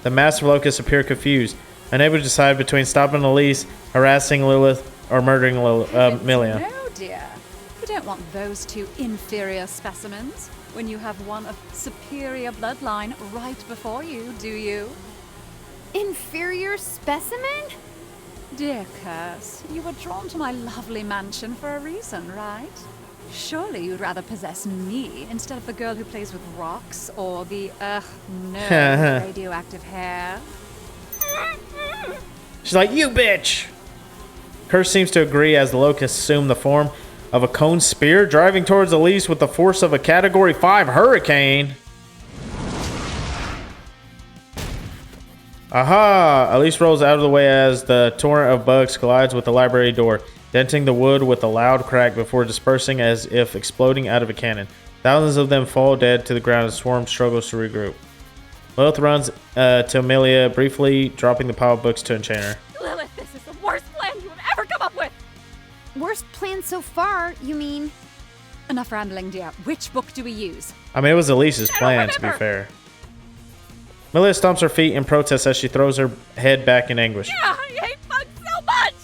The massive locusts appear confused, unable to decide between stopping Elise, harassing Lilith, or murdering Amelia. No, dear. You don't want those two inferior specimens when you have one of superior bloodline right before you, do you? Inferior specimen? Dear Curse, you were drawn to my lovely mansion for a reason, right? Surely you'd rather possess me instead of the girl who plays with rocks or the, no, radioactive hair. She's like, you bitch! Curse seems to agree as the locusts assume the form of a cone spear, driving towards Elise with the force of a Category 5 hurricane. Aha! Elise rolls out of the way as the torrent of bugs collides with the library door, denting the wood with a loud crack before dispersing as if exploding out of a cannon. Thousands of them fall dead to the ground as the swarm struggles to regroup. Lilith runs to Amelia, briefly dropping the pile of books to enchain her. Lilith, this is the worst plan you have ever come up with! Worst plan so far, you mean? Enough rambling, dear. Which book do we use? I mean, it was Elise's plan, to be fair. Amelia stomps her feet in protest as she throws her head back in anguish. Yeah, I hate bugs so much!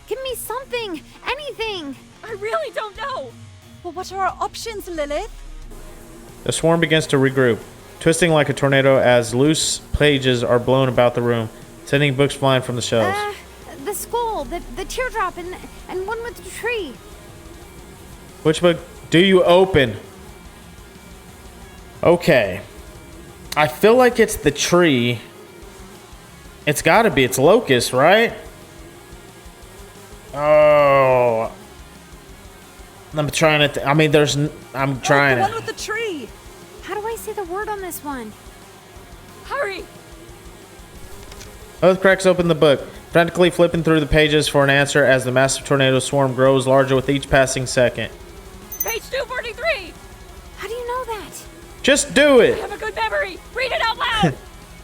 Give me something! Anything! I really don't know! Well, what are our options, Lilith? The swarm begins to regroup, twisting like a tornado as loose pages are blown about the room, sending books flying from the shelves. The skull, the teardrop, and one with the tree. Which book do you open? Okay. I feel like it's the tree. It's gotta be. It's locust, right? Oh. I'm trying to... I mean, there's... I'm trying the to... one with the tree. How do I say the word on this one? Hurry! Both cracks open the book, frantically flipping through the pages for an answer as the massive tornado swarm grows larger with each passing second. Page 243! How do you know that? Just do I it! have a good memory! Read it out loud!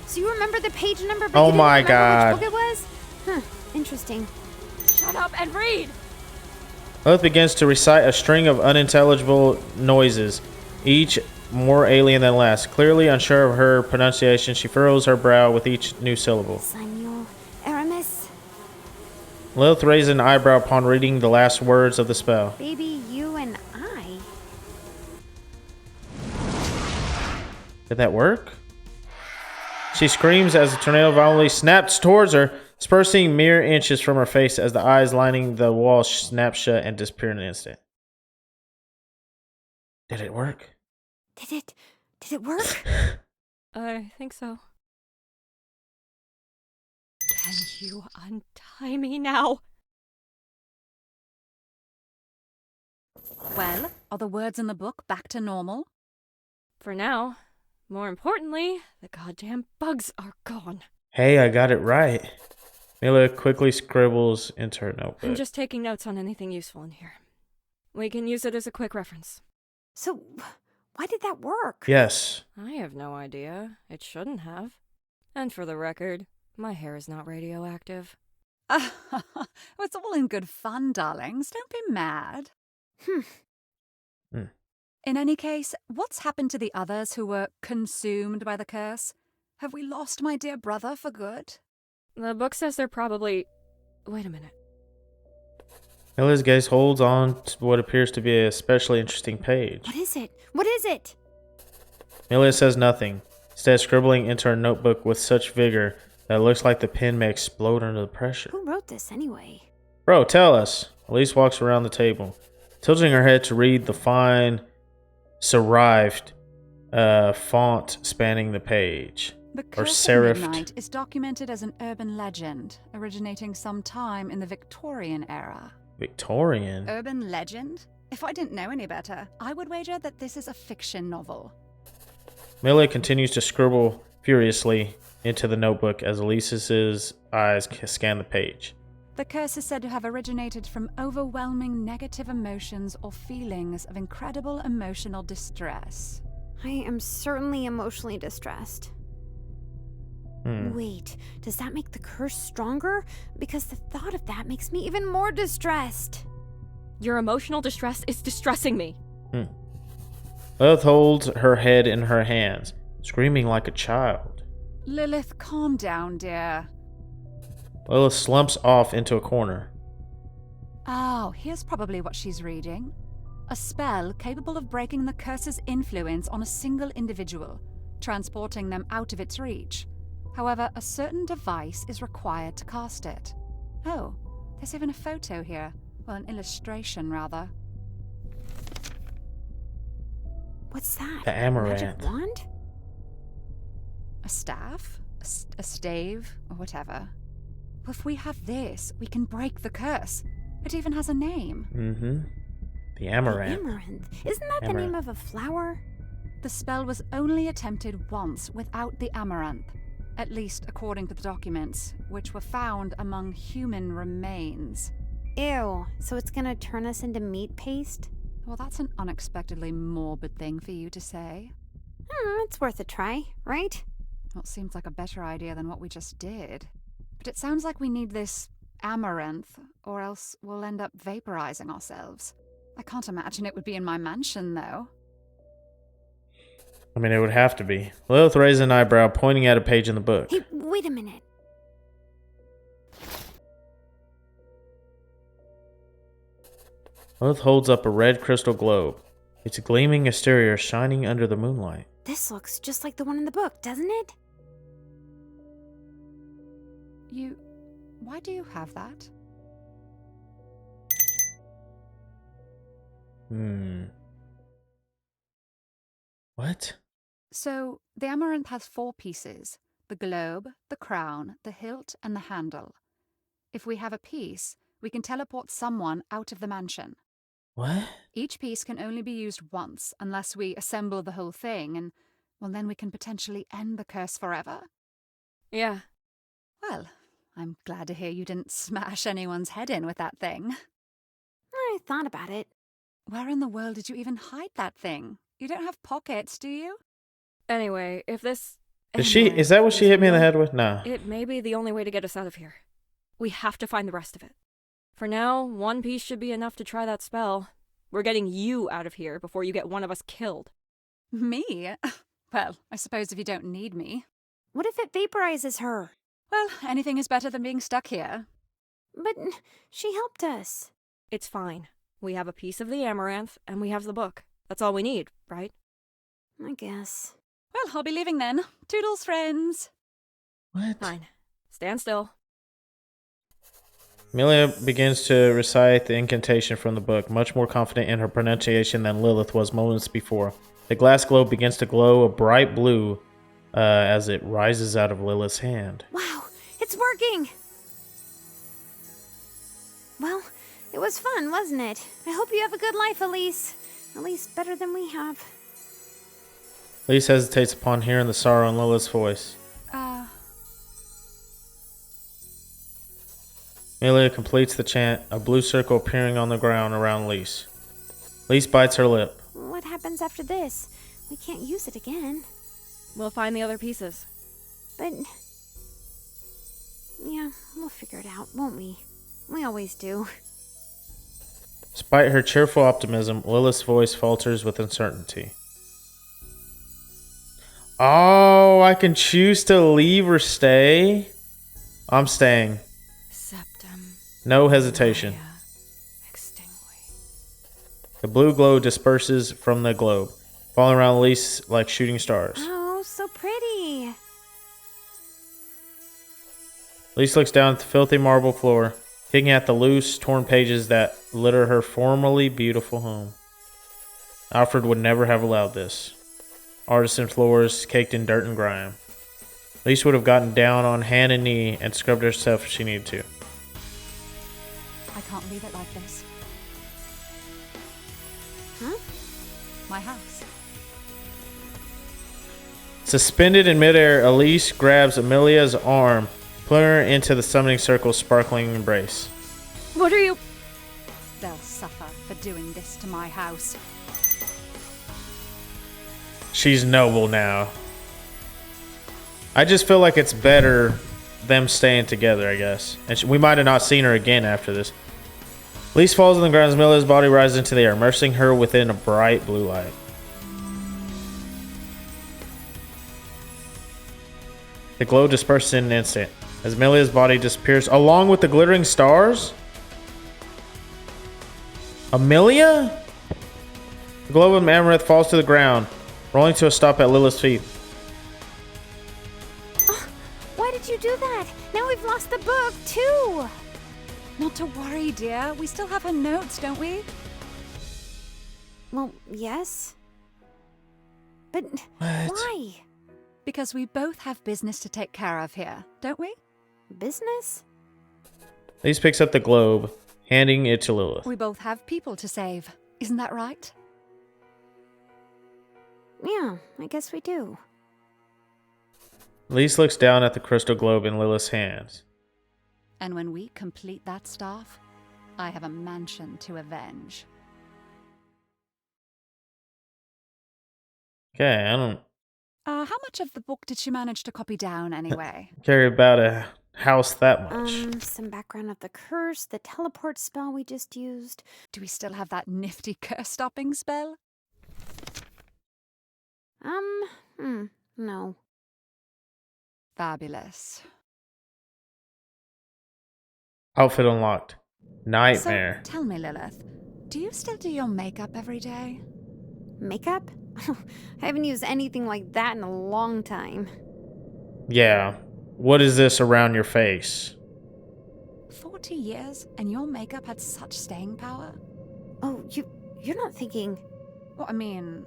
So you remember the page number, but Oh you didn't my remember God. which book it was? Huh, interesting. Shut up and read! Lilith begins to recite a string of unintelligible noises, each more alien than last. Clearly unsure of her pronunciation, she furrows her brow with each new syllable. Sanyo, Aramis, Lilith raises an eyebrow upon reading the last words of the spell. baby, you and I. Did that work? She screams as the tornado violently snaps towards her, dispersing mere inches from her face as the eyes lining the wall snap shut and disappear in an instant. Did it work? Did it work? I think so. Can you untie me now? Well, are the words in the book back to normal? For now. More importantly, the goddamn bugs are gone. Hey, I got it right. Mila quickly scribbles into her notebook. I'm just taking notes on anything useful in here. We can use it as a quick reference. So, why did that work? Yes. I have no idea. It shouldn't have. And for the record, my hair is not radioactive. It's all in good fun, darlings. Don't be mad. In any case, what's happened to the others who were consumed by the curse? Have we lost my dear brother for good? The book says they're probably... Wait a minute. Mila's gaze holds on to what appears to be a especially interesting page. What is it? What is it? Mila says nothing, instead scribbling into her notebook with such vigor that it looks like the pen may explode under the pressure. Who wrote this anyway? Bro, tell us. Elise walks around the table, tilting her head to read the fine, serifed font spanning the page. The Or Curse of serifed. Midnight is documented as an urban legend, originating sometime in the Victorian era. Victorian? Urban legend? If I didn't know any better, I would wager that this is a fiction novel. Mila continues to scribble furiously into the notebook as Elise's eyes scan the page. The curse is said to have originated from overwhelming negative emotions or feelings of incredible emotional distress. I am certainly emotionally distressed. Wait, does that make the curse stronger? Because the thought of that makes me even more distressed. Your emotional distress is distressing me. Lilith holds her head in her hands, screaming like a child. Lilith, calm down, dear. Lilith slumps off into a corner. Oh, here's probably what she's reading. A spell capable of breaking the curse's influence on a single individual, transporting them out of its reach. However, a certain device is required to cast it. Oh, there's even a photo here. Well, an illustration, rather. What's that? The amaranth. Magic wand? A staff? A stave? Or whatever. Well, if we have this, we can break the curse. It even has a name. The amaranth. Amaranth. Isn't that the Amaranth. name of a flower? The spell was only attempted once without the amaranth, at least according to the documents, which were found among human remains. Ew, so it's gonna turn us into meat paste? Well, that's an unexpectedly morbid thing for you to say. It's worth a try, right? Well, it seems like a better idea than what we just did. But it sounds like we need this amaranth, or else we'll end up vaporizing ourselves. I can't imagine it would be in my mansion, though. I mean, it would have to be. Lilith raises an eyebrow, pointing at a page in the book. Hey, wait a minute. Lilith holds up a red crystal globe, its gleaming exterior shining under the moonlight. This looks just like the one in the book, doesn't it? Why do you have that? What? So, the amaranth has 4 pieces: the globe, the crown, the hilt, and the handle. If we have a piece, we can teleport someone out of the mansion. What? Each piece can only be used once, unless we assemble the whole thing, and, well, then we can potentially end the curse forever. Yeah. Well, I'm glad to hear you didn't smash anyone's head in with that thing. I thought about it. Where in the world did you even hide that thing? You don't have pockets, do you? Anyway, if this... Is that what she hit me in the head with? Nah. It may be the only way to get us out of here. We have to find the rest of it. For now, one piece should be enough to try that spell. We're getting you out of here before you get one of us killed. Me? Well, I suppose if you don't need me. What if it vaporizes her? Well, anything is better than being stuck here. But she helped us. It's fine. We have a piece of the amaranth, and we have the book. That's all we need, right? I guess. Well, I'll be leaving then. Toodles, friends. What? Fine. Stand still. Amelia begins to recite the incantation from the book, much more confident in her pronunciation than Lilith was moments before. The glass globe begins to glow a bright blue as it rises out of Lilith's hand. Wow, it's working! Well, it was fun, wasn't it? I hope you have a good life, Elise. At least better than we have. Elise hesitates upon hearing the sorrow in Lilith's voice. Amelia completes the chant, a blue circle appearing on the ground around Elise. Elise bites her lip. What happens after this? We can't use it again. We'll find the other pieces. But... yeah, we'll figure it out, won't we? We always do. Despite her cheerful optimism, Lilith's voice falters with uncertainty. Oh, I can choose to leave or stay? I'm staying. Septum. No hesitation. The blue glow disperses from the globe, falling around Elise like shooting stars. Oh, so pretty. Elise looks down at the filthy marble floor, picking at the loose, torn pages that litter her formerly beautiful home. Alfred would never have allowed this. Artisan floors caked in dirt and grime. Elise would have gotten down on hand and knee and scrubbed herself if she needed to. I can't leave it like this. Huh? My house. Suspended in midair, Elise grabs Amelia's arm, pulling her into the summoning circle's sparkling embrace. What are you... They'll suffer for doing this to my house. She's noble now. I just feel like it's better them staying together, I guess. And we might have not seen her again after this. Elise falls on the ground as Amelia's body rises into the air, immersing her within a bright blue light. The glow disperses in an instant as Amelia's body disappears along with the glittering stars. Amelia? The globe of amaranth falls to the ground, rolling to a stop at Lilith's feet. Why did you do that? Now we've lost the book, too. Not to worry, dear. We still have her notes, don't we? Well, yes. But why? Because we both have business to take care of here, don't we? Business? Elise picks up the globe, handing it to Lilith. We both have people to save. Isn't that right? Yeah, I guess we do. Elise looks down at the crystal globe in Lilith's hands. And when we complete that staff, I have a mansion to avenge. Okay, I don't How much of the book did she manage to copy down anyway? care about a house that much. Some background of the curse, the teleport spell we just used. Do we still have that nifty curse-stopping spell? No. Fabulous. Outfit unlocked. Nightmare. So, tell me, Lilith, do you still do your makeup every day? Makeup? I haven't used anything like that in a long time. Yeah. What is this around your face? 40 years, and your makeup had such staying power? Oh, you're not thinking... Well, I mean,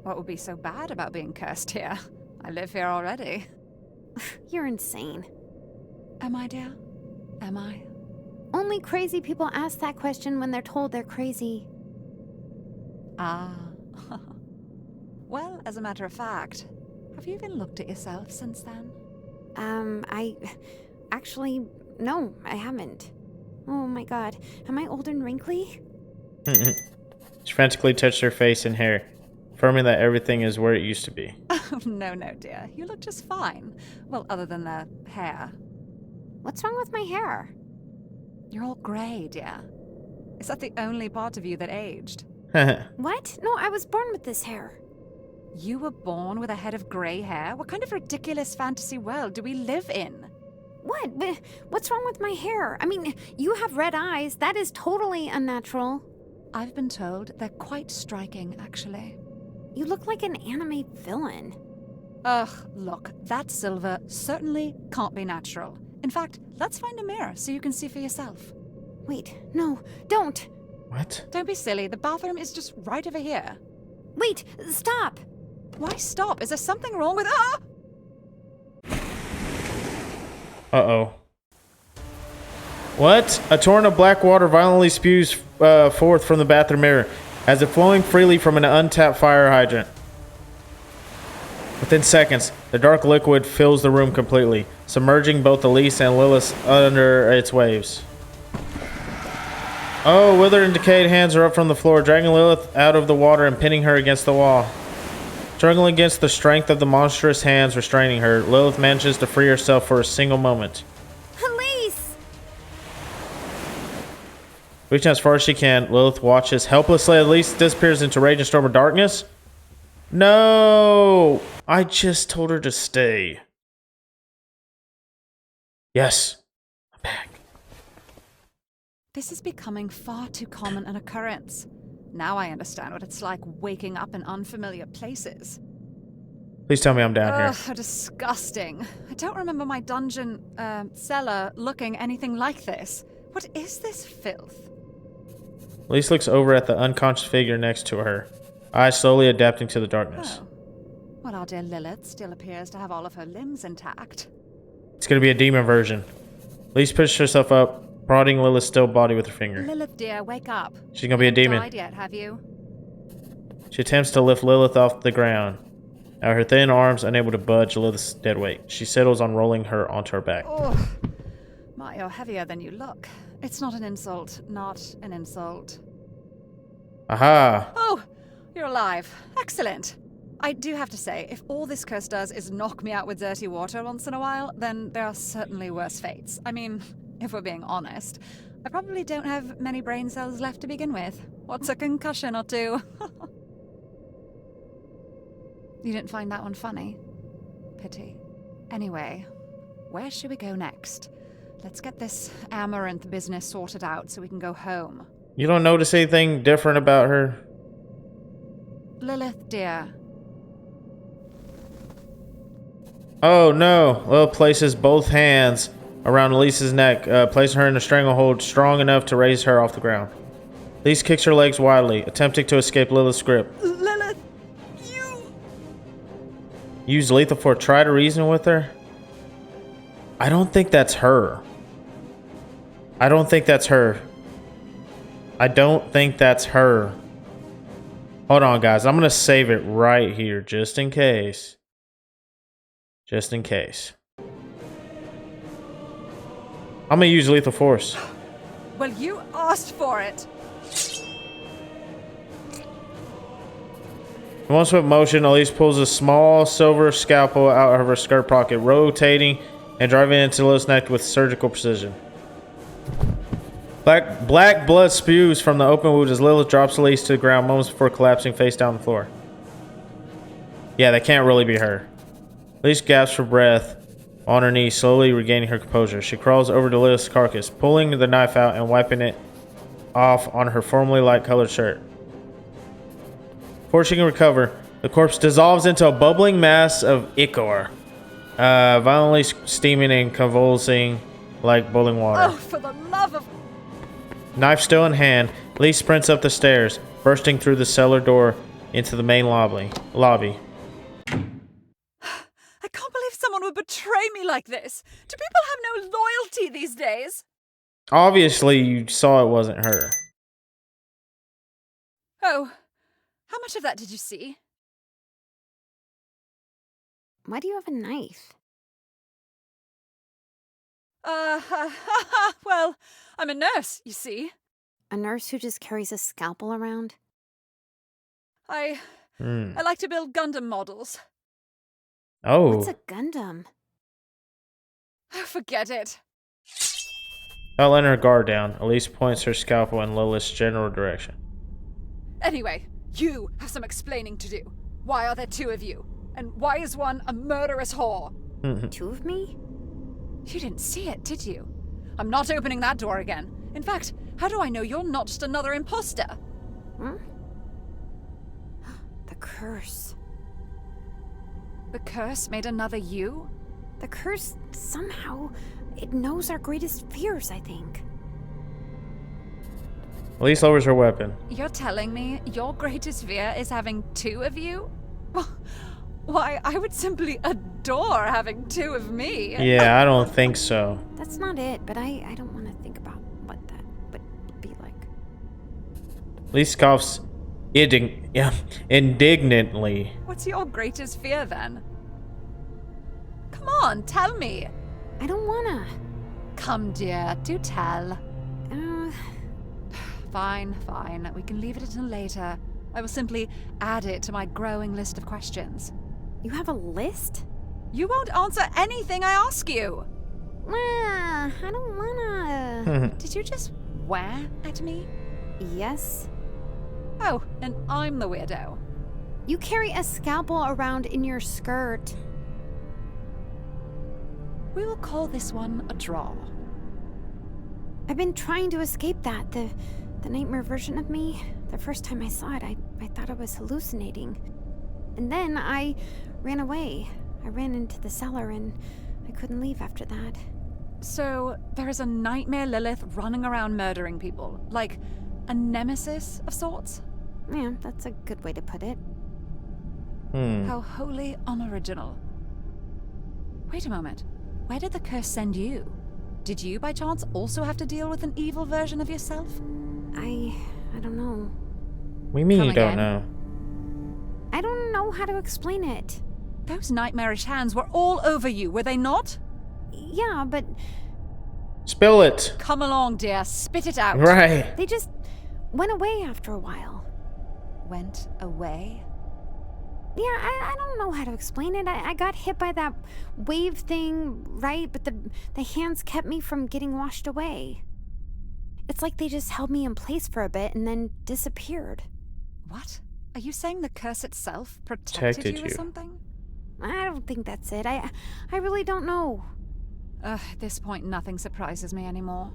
what would be so bad about being cursed here? I live here already. You're insane. Am I, dear? Am I? Only crazy people ask that question when they're told they're crazy. Ah. Well, as a matter of fact, have you even looked at yourself since then? Actually, no, I haven't. Oh my god, am I old and wrinkly? She frantically touched her face and hair, affirming that everything is where it used to be. Oh, no, dear. You look just fine. Well, other than the hair. What's wrong with my hair? You're all grey, dear. Is that the only part of you that aged? What? No, I was born with this hair. You were born with a head of grey hair? What kind of ridiculous fantasy world do we live in? What? What's wrong with my hair? I mean, you have red eyes. That is totally unnatural. I've been told they're quite striking, actually. You look like an anime villain. Ugh, look, that silver certainly can't be natural. In fact, let's find a mirror so you can see for yourself. Wait, no, don't. What? Don't be silly, the bathroom is just right over here. Wait, stop. Why stop? Is there something wrong with... Ah! Uh-oh. What? A torrent of black water violently spews forth from the bathroom mirror, as if flowing freely from an untapped fire hydrant. Within seconds, the dark liquid fills the room completely, submerging both Elise and Lilith under its waves. Oh, withered and decayed hands are up from the floor, dragging Lilith out of the water and pinning her against the wall. Struggling against the strength of the monstrous hands restraining her, Lilith manages to free herself for a single moment. Elise! Reaching as far as she can, Lilith watches helplessly. Elise disappears into rage and storm of darkness. No! I just told her to stay. Yes. I'm back. This is becoming far too common an occurrence. Now I understand what it's like waking up in unfamiliar places. Please tell me I'm down here. Ugh, disgusting. I don't remember my dungeon, cellar looking anything like this. What is this filth? Elise looks over at the unconscious figure next to her, eyes slowly adapting to the darkness. Oh. Well, our dear Lilith still appears to have all of her limbs intact. It's gonna be a demon version. Elise pushes herself up, prodding Lilith's still body with her finger. Lilith, dear, wake up. She's gonna be a demon. You haven't died yet, have you? She attempts to lift Lilith off the ground. Now her thin arms unable to budge Lilith's dead weight. She settles on rolling her onto her back. Oh, my, you're heavier than you look. It's not an insult. Not an insult. Aha! Oh, you're alive. Excellent. I do have to say, if all this curse does is knock me out with dirty water once in a while, then there are certainly worse fates. I mean, if we're being honest, I probably don't have many brain cells left to begin with. What's a concussion or two? You didn't find that one funny? Pity. Anyway, where should we go next? Let's get this Amaranth business sorted out so we can go home. You don't notice anything different about her? Lilith, dear. Oh no! Lilith places both hands around Elise's neck, placing her in a stranglehold strong enough to raise her off the ground. Elise kicks her legs wildly, attempting to escape Lilith's grip. Lilith, you... Use lethal force. Try to reason with her? I don't think that's her. I don't think that's her. I don't think that's her. Hold on, guys. I'm going to save it right here, just in case. Just in case. I'm going to use lethal force. Well, you asked for it. In one swift motion, Elise pulls a small silver scalpel out of her skirt pocket, rotating and driving into Lilith's neck with surgical precision. Black blood spews from the open wound as Lilith drops Elise to the ground moments before collapsing face down on the floor. Yeah, that can't really be her. Elise gasps for breath on her knees, slowly regaining her composure. She crawls over to Lilith's carcass, pulling the knife out and wiping it off on her formerly light-colored shirt. Before she can recover, the corpse dissolves into a bubbling mass of ichor, violently steaming and convulsing like boiling water. Oh, for the love of... Knife still in hand, Lee sprints up the stairs, bursting through the cellar door into the main lobby. I can't believe someone would betray me like this. Do people have no loyalty these days? Obviously, you saw it wasn't her. Oh, how much of that did you see? Why do you have a knife? Well, I'm a nurse, you see. A nurse who just carries a scalpel around? I like to build Gundam models. Oh. What's a Gundam? Forget it. Not letting her guard down, Elise points her scalpel in Lilith's general direction. Anyway, you have some explaining to do. Why are there two of you? And why is one a murderous whore? Two of me? You didn't see it, did you? I'm not opening that door again. In fact, how do I know you're not just another imposter? The curse. The curse made another you? The curse, somehow, it knows our greatest fears, I think. Elise lowers her weapon. You're telling me your greatest fear is having two of you? Why, I would simply adore having two of me. Yeah, I don't think so. That's not it, but I don't want to think about what that would be like. Elise coughs indignantly. What's your greatest fear then? Come on, tell me. I don't wanna. Come, dear, do tell. Uh, Fine. We can leave it until later. I will simply add it to my growing list of questions. you have a list? You won't answer anything I ask you. I don't wanna. Did you just wah at me? Yes? Oh, and I'm the weirdo. You carry a scalpel around in your skirt. We will call this one a draw. I've been trying to escape that. The nightmare version of me. The first time I saw it, I thought I was hallucinating. And then I ran away. I ran into the cellar and I couldn't leave after that. So, there is a nightmare Lilith running around murdering people. Like, a nemesis of sorts? Yeah, that's a good way to put it. How wholly unoriginal. Wait a moment. Where did the curse send you? Did you, by chance, also have to deal with an evil version of yourself? I don't know. We mean Come you don't again? know. I don't know how to explain it. Those nightmarish hands were all over you, were they not? Yeah, but Spill it. Come along, dear. Spit it out. Right. they just went away after a while. Went away? Yeah, I don't know how to explain it. I got hit by that wave thing, right? But the hands kept me from getting washed away. It's like they just held me in place for a bit and then disappeared. What? Are you saying the curse itself protected Protected you or you. something? I don't think that's it. I really don't know. At this point, nothing surprises me anymore.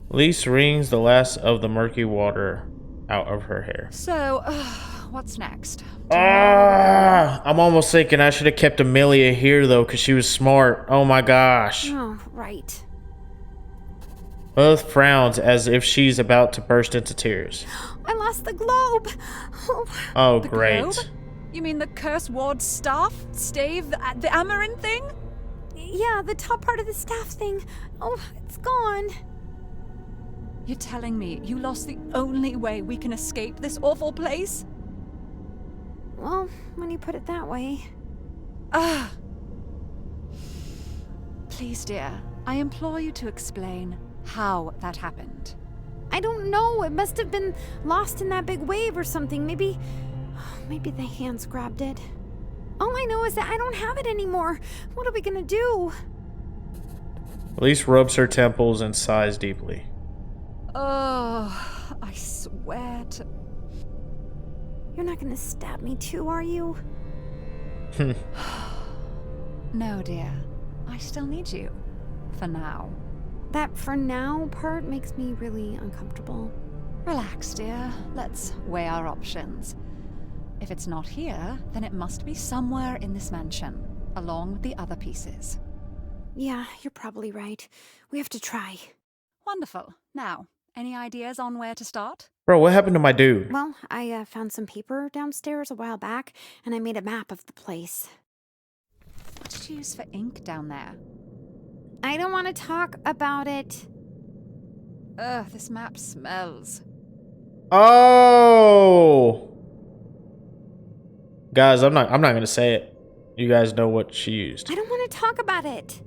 Elise wrings the last of the murky water out of her hair. So, what's next? I'm almost thinking I should have kept Amelia here though, because she was smart. Oh my gosh. Oh, right. Both frowns as if she's about to burst into tears. I lost the globe. Oh, Oh, The great. globe? You mean the curse ward staff? Stave? The Amarin thing? yeah, the top part of the staff thing. Oh, it's gone. You're telling me you lost the only way we can escape this awful place? Well, when you put it that way. Ah. Please, dear, I implore you to explain how that happened. I don't know. It must have been lost in that big wave or something. Maybe the hands grabbed it. All I know is that I don't have it anymore. What are we gonna do? Elise rubs her temples and sighs deeply. Oh, I swear to... You're not gonna stab me too, are you? No, dear. I still need you. For now. That for now part makes me really uncomfortable. Relax, dear. Let's weigh our options. If it's not here, then it must be somewhere in this mansion, along with the other pieces. Yeah, you're probably right. We have to try. Wonderful. Now, any ideas on where to start? Bro, what happened to my dude? Well, I found some paper downstairs a while back, and I made a map of the place. What did you use for ink down there? I don't want to talk about it. Ugh, this map smells. Oh! Guys, I'm not gonna say it. You guys know what she used. I don't want to talk about it.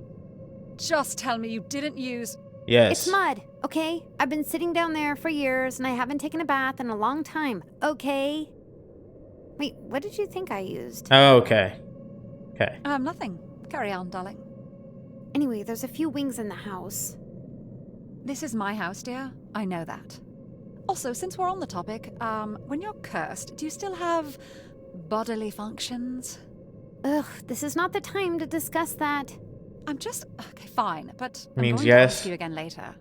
Just tell me you didn't use... Yes. It's mud, okay? I've been sitting down there for years, and I haven't taken a bath in a long time, okay? Wait, what did you think I used? Oh, okay. Okay. Nothing. Carry on, darling. Anyway, there's a few wings in the house. This is my house, dear. I know that. Also, since we're on the topic, when you're cursed, do you still have bodily functions? Ugh, this is not the time to discuss that. Okay, fine, but I'm Means going yes. to ask you again later.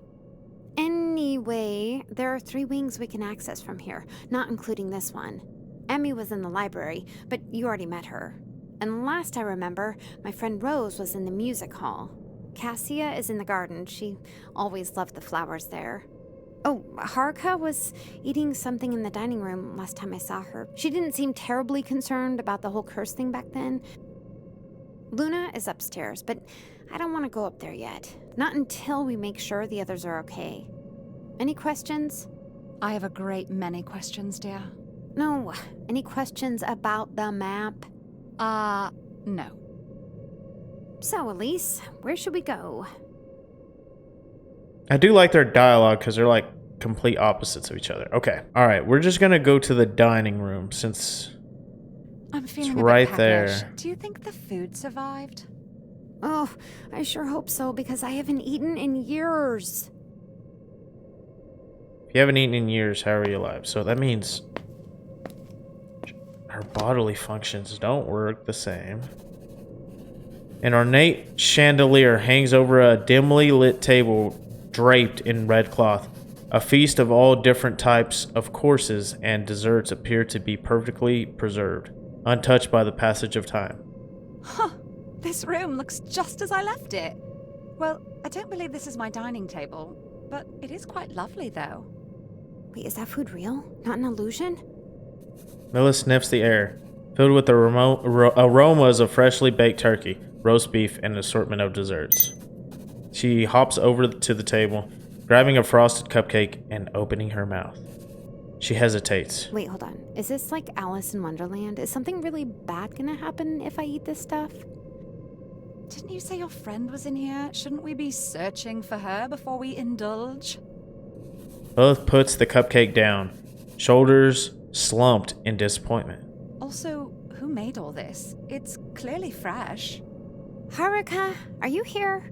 Anyway, there are 3 wings we can access from here, not including this one. Emmy was in the library, but you already met her. And last I remember, my friend Rose was in the music hall. Cassia is in the garden. She always loved the flowers there. Oh, Haruka was eating something in the dining room last time I saw her. She didn't seem terribly concerned about the whole curse thing back then. Luna is upstairs, but I don't want to go up there yet. Not until we make sure the others are okay. Any questions? I have a great many questions, dear. No. Any questions about the map? No. So, Elise, where should we go? I do like their dialogue because they're like complete opposites of each other. Okay. All right. We're just going to go to the dining room since I'm feeling it's a bit right peckish. there. Do you think the food survived? Oh, I sure hope so, because I haven't eaten in years. If you haven't eaten in years, how are you alive? So that means her bodily functions don't work the same. An ornate chandelier hangs over a dimly lit table draped in red cloth. A feast of all different types of courses and desserts appear to be perfectly preserved, untouched by the passage of time. Huh. This room looks just as I left it. Well, I don't believe this is my dining table, but it is quite lovely, though. Wait, is that food real? Not an illusion? Mila sniffs the air, filled with the aromas of freshly baked turkey, roast beef, and an assortment of desserts. She hops over to the table, grabbing a frosted cupcake and opening her mouth. She hesitates. Wait, hold on. Is this like Alice in Wonderland? Is something really bad gonna happen if I eat this stuff? Didn't you say your friend was in here? Shouldn't we be searching for her before we indulge? Lilith puts the cupcake down, shoulders slumped in disappointment. Also, who made all this? It's clearly fresh. Haruka, are you here?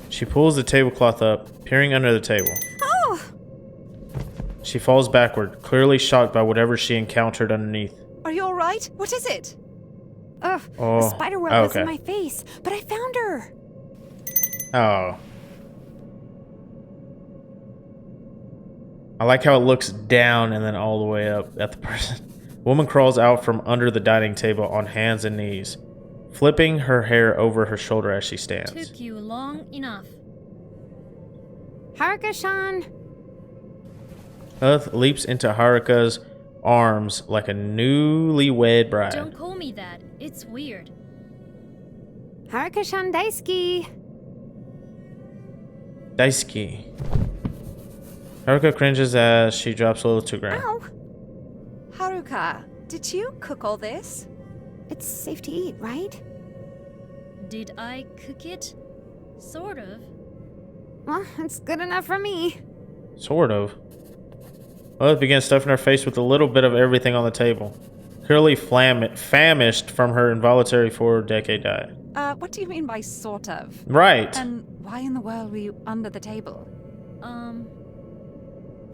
She pulls the tablecloth up, peering under the table. Oh! She falls backward, clearly shocked by whatever she encountered underneath. Are you alright? What is it? Ugh, Oh, a spider web was okay. in my face, but I found her. Oh. I like how it looks down and then all the way up at the person. Woman crawls out from under the dining table on hands and knees, flipping her hair over her shoulder as she stands. Took you long enough. Haruka-san! Lilith leaps into Haruka's arms like a newlywed bride. Don't call me that. It's weird. Haruka-san Daisuke! Daisuke. Haruka cringes as she drops Lilith to the ground. Ow! Haruka, did you cook all this? It's safe to eat, right? Did I cook it? Sort of. Well, it's good enough for me. Sort of. Lilith begins stuffing her face with a little bit of everything on the table, clearly famished from her involuntary 4-decade diet. What do you mean by sort of? Right. And why in the world were you under the table?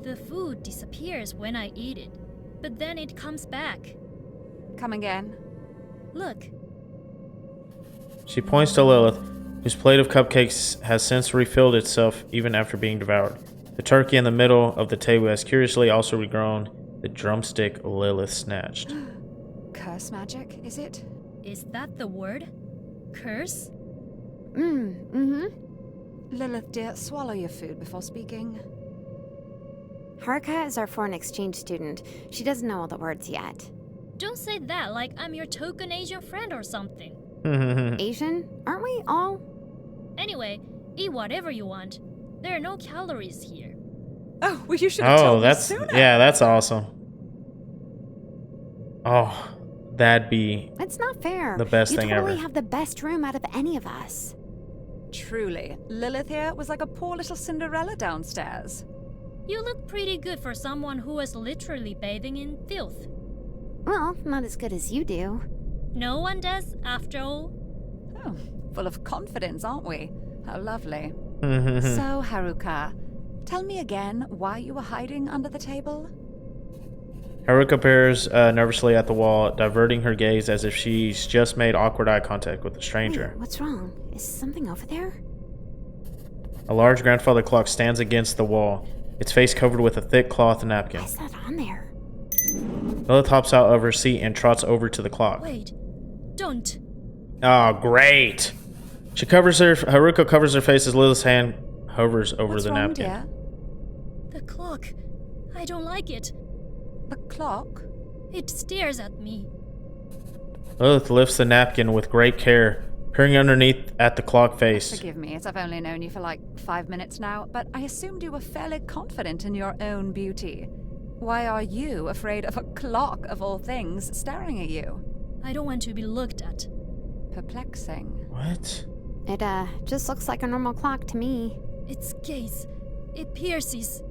The food disappears when I eat it, but then it comes back. Come again. Look, She points to Lilith, whose plate of cupcakes has since refilled itself even after being devoured. The turkey in the middle of the table has curiously also regrown, the drumstick Lilith snatched. Curse magic, is it? is that the word? Curse? Lilith, dear, swallow your food before speaking. Haruka is our foreign exchange student. She doesn't know all the words yet. Don't say that like I'm your token Asian friend or something. Asian? Aren't we all? Anyway, eat whatever you want. There are no calories here. Oh, well, you should have Oh, told me that's sooner. yeah, that's awesome. Oh, that'd be It's not fair. the best you thing totally ever. have the best room out of any of us. Truly, Lilith here was like a poor little Cinderella downstairs. You look pretty good for someone who was literally bathing in filth. Well, not as good as you do. No one does, after all. Oh, full of confidence, aren't we? How lovely. So, Haruka, tell me again why you were hiding under the table? Haruka peers nervously at the wall, diverting her gaze as if she's just made awkward eye contact with a stranger. Wait, what's wrong? Is something over there? A large grandfather clock stands against the wall, its face covered with a thick cloth napkin. Why is that on there? Lilith hops out of her seat and trots over to the clock. Wait. Don't. Oh, great. Haruka covers her face as Lilith's hand hovers over What's the wrong, napkin. dear? The clock. I don't like it. The clock? It stares at me. Lilith lifts the napkin with great care, peering underneath at the clock face. Forgive me, as I've only known you for like 5 minutes now, but I assumed you were fairly confident in your own beauty. Why are you afraid of a clock, of all things, staring at you? I don't want to be looked at. Perplexing. What? It, just looks like a normal clock to me. Its gaze. It pierces.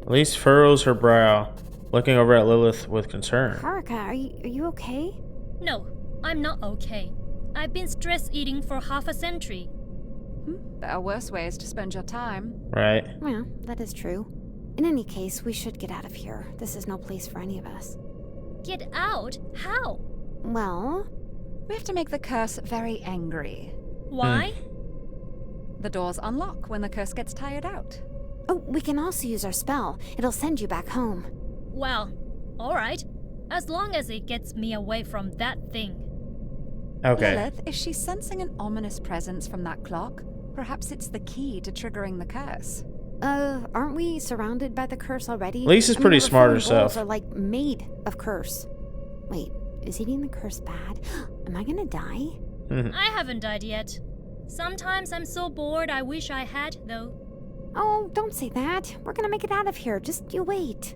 Elise furrows her brow, looking over at Lilith with concern. Haruka, are you okay? No, I'm not okay. I've been stress eating for half a century. There are worse ways to spend your time. Right. Well, that is true. In any case, we should get out of here. This is no place for any of us. Get out? How? Well, We have to make the curse very angry. Why? The doors unlock when the curse gets tired out. oh, we can also use our spell. It'll send you back home. Well, alright. As long as it gets me away from that thing. Okay. Lilith, is she sensing an ominous presence from that clock? Perhaps it's the key to triggering the curse. Aren't we surrounded by the curse already? Lisa's I mean, pretty our smart phone herself. bowls are like made of curse. Wait, is eating the curse bad? Am I gonna die? I haven't died yet. Sometimes I'm so bored I wish I had, though. Oh, don't say that. We're gonna make it out of here. Just you wait.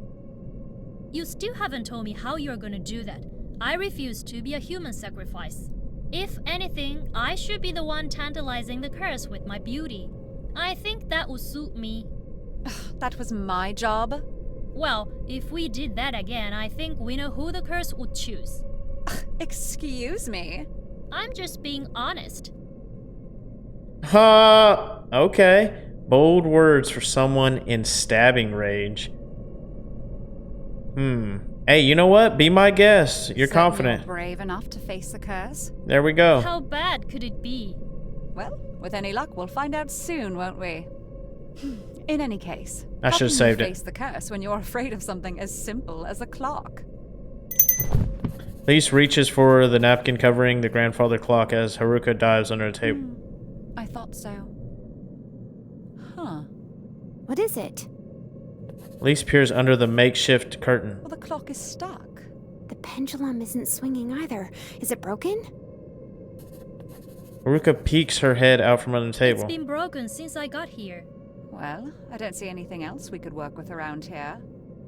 You still haven't told me how you're gonna do that. I refuse to be a human sacrifice. If anything, I should be the one tantalizing the curse with my beauty. I think that would suit me. That was my job. Well, if we did that again, I think we know who the curse would choose. Excuse me. I'm just being honest. Okay. Bold words for someone in stabbing rage. Hey, you know what? Be my guest. You're So confident. You're brave enough to face the curse? There we go. How bad could it be? Well, with any luck, we'll find out soon, won't we? In any case, I how should've can saved you it. face the curse when you're afraid of something as simple as a clock? Lise reaches for the napkin covering the grandfather clock as Haruka dives under the table. I thought so. Huh. What is it? Lise peers under the makeshift curtain. Well, the clock is stuck. The pendulum isn't swinging either. Is it broken? Haruka peeks her head out from under the It's table. been broken since I got here. Well, I don't see anything else we could work with around here.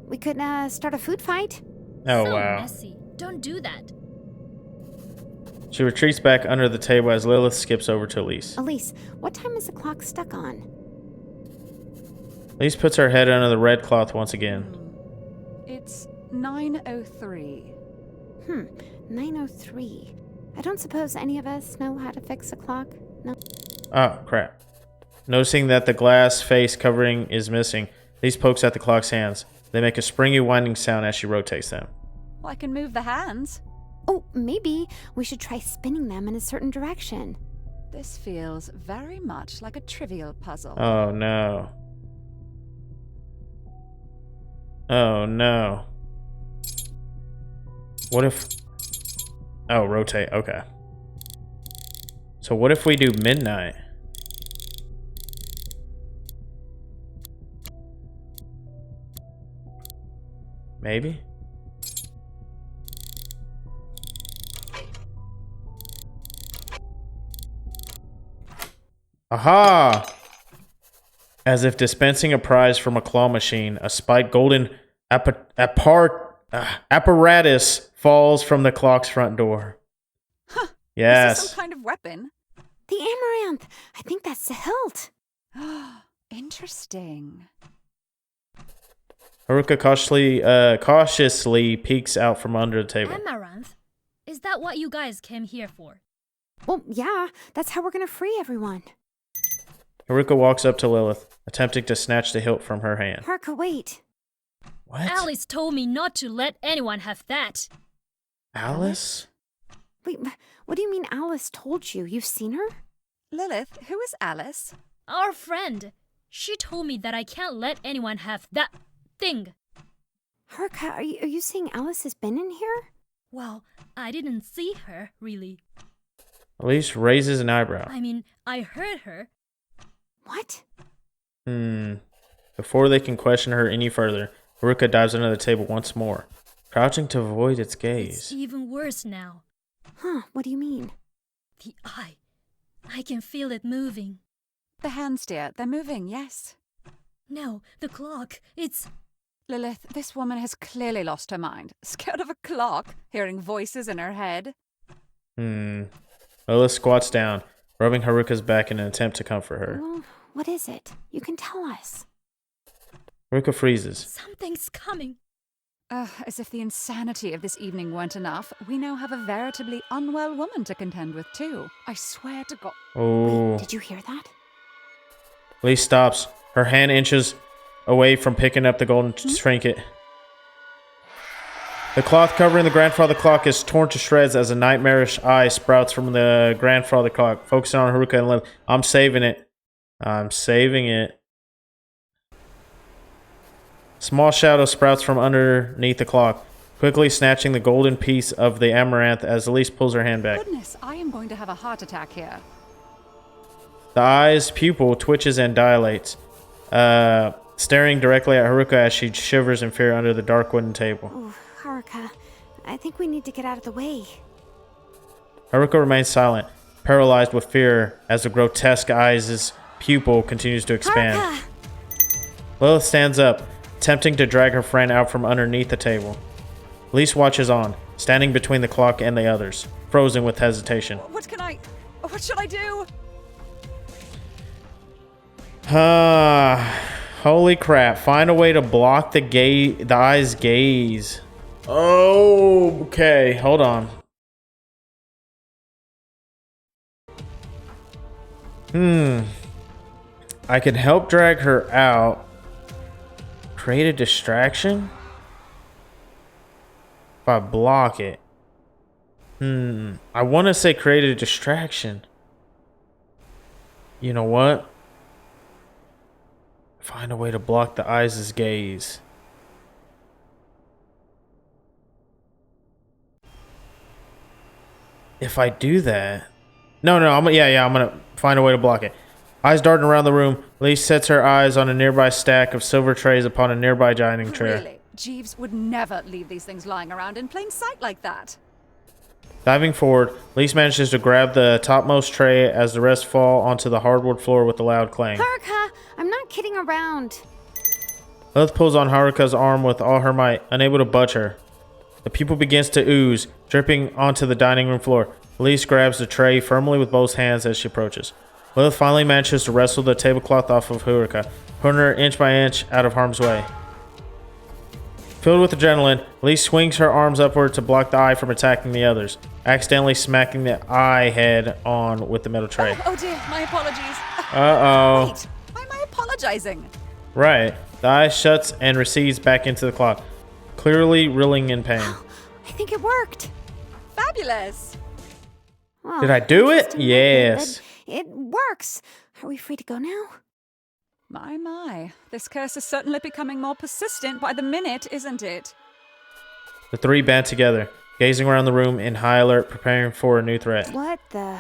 We could, start a food fight? Oh, So wow. messy. Don't do that. She retreats back under the table as Lilith skips over to Elise. Elise, what time is the clock stuck on? Elise puts her head under the red cloth once again. It's 9:03. 9:03. I don't suppose any of us know how to fix a clock? No. Oh, crap. Noticing that the glass face covering is missing, Elise pokes at the clock's hands. They make a springy winding sound as she rotates them. Well, I can move the hands. Oh, maybe we should try spinning them in a certain direction. This feels very much like a trivial puzzle. Oh, no. Oh, no. What if... Oh, rotate. Okay. So what if we do midnight? Maybe? Aha! As if dispensing a prize from a claw machine, a spiked golden apparatus falls from the clock's front door. Huh. Yes. This is some kind of weapon. The amaranth! I think that's the hilt. Interesting. Haruka cautiously peeks out from under the table. Amaranth? Is that what you guys came here for? Well, yeah, that's how we're gonna free everyone. Haruka walks up to Lilith, attempting to snatch the hilt from her hand. Haruka, wait. What? Alice told me not to let anyone have that. Alice? Wait, what do you mean Alice told you? You've seen her? Lilith, who is Alice? Our friend. She told me that I can't let anyone have that thing. Haruka, are you saying Alice has been in here? Well, I didn't see her, really. Elise raises an eyebrow. I mean, I heard her. What? Before they can question her any further, Haruka dives under the table once more, crouching to avoid its It's gaze. even worse now. Huh, what do you mean? The eye. I can feel it moving. The hands, dear. They're moving, yes. No, the clock. It's... Lilith, this woman has clearly lost her mind. Scared of a clock, hearing voices in her head. Lilith squats down, rubbing Haruka's back in an attempt to comfort her. Well, what is it? You can tell us. Haruka freezes. Something's coming. As if the insanity of this evening weren't enough, we now have a veritably unwell woman to contend with, too. I swear to God. Oh. Wait, did you hear that? Elise stops, her hand inches away from picking up the golden trinket. The cloth covering the grandfather clock is torn to shreds as a nightmarish eye sprouts from the grandfather clock, focusing on Haruka and Lilith. I'm saving it. I'm saving it. Small shadow sprouts from underneath the clock, quickly snatching the golden piece of the amaranth as Elise pulls her hand back. Goodness, I am going to have a heart attack here. The eye's pupil twitches and dilates, staring directly at Haruka as she shivers in fear under the dark wooden table. Oh, Haruka, I think we need to get out of the way. Haruka remains silent, paralyzed with fear as the grotesque eye's pupil continues to expand. Haruka! Lilith stands up, attempting to drag her friend out from underneath the table. Elise watches on, standing between the clock and the others, frozen with hesitation. What should I do? Holy crap. Find a way to block the eye's gaze. Oh, okay. Hold on. I can help drag her out. Create a distraction? If I block it. I want to say create a distraction. You know what? Find a way to block the eyes' gaze. If I do that... No, I'm gonna find a way to block it. Eyes darting around the room, Elise sets her eyes on a nearby stack of silver trays upon a nearby dining chair. Really? Jeeves would never leave these things lying around in plain sight like that. Diving forward, Elise manages to grab the topmost tray as the rest fall onto the hardwood floor with a loud clang. Haruka, I'm not kidding around. Lilith pulls on Haruka's arm with all her might, unable to budge her. The pupil begins to ooze, dripping onto the dining room floor. Elise grabs the tray firmly with both hands as she approaches. Lilith finally manages to wrestle the tablecloth off of Haruka, putting her inch by inch out of harm's way. Filled with adrenaline, Elise swings her arms upward to block the eye from attacking the others, accidentally smacking the eye head on with the metal tray. Oh dear, my apologies. Uh-oh. Wait, why am I apologizing? Right. The eye shuts and recedes back into the clock, clearly reeling in pain. I think it worked. Fabulous. Well, Did I do it? interesting Yes. method, but it works. Are we free to go now? My. This curse is certainly becoming more persistent by the minute, isn't it? The three band together, gazing around the room in high alert, preparing for a new threat. What the...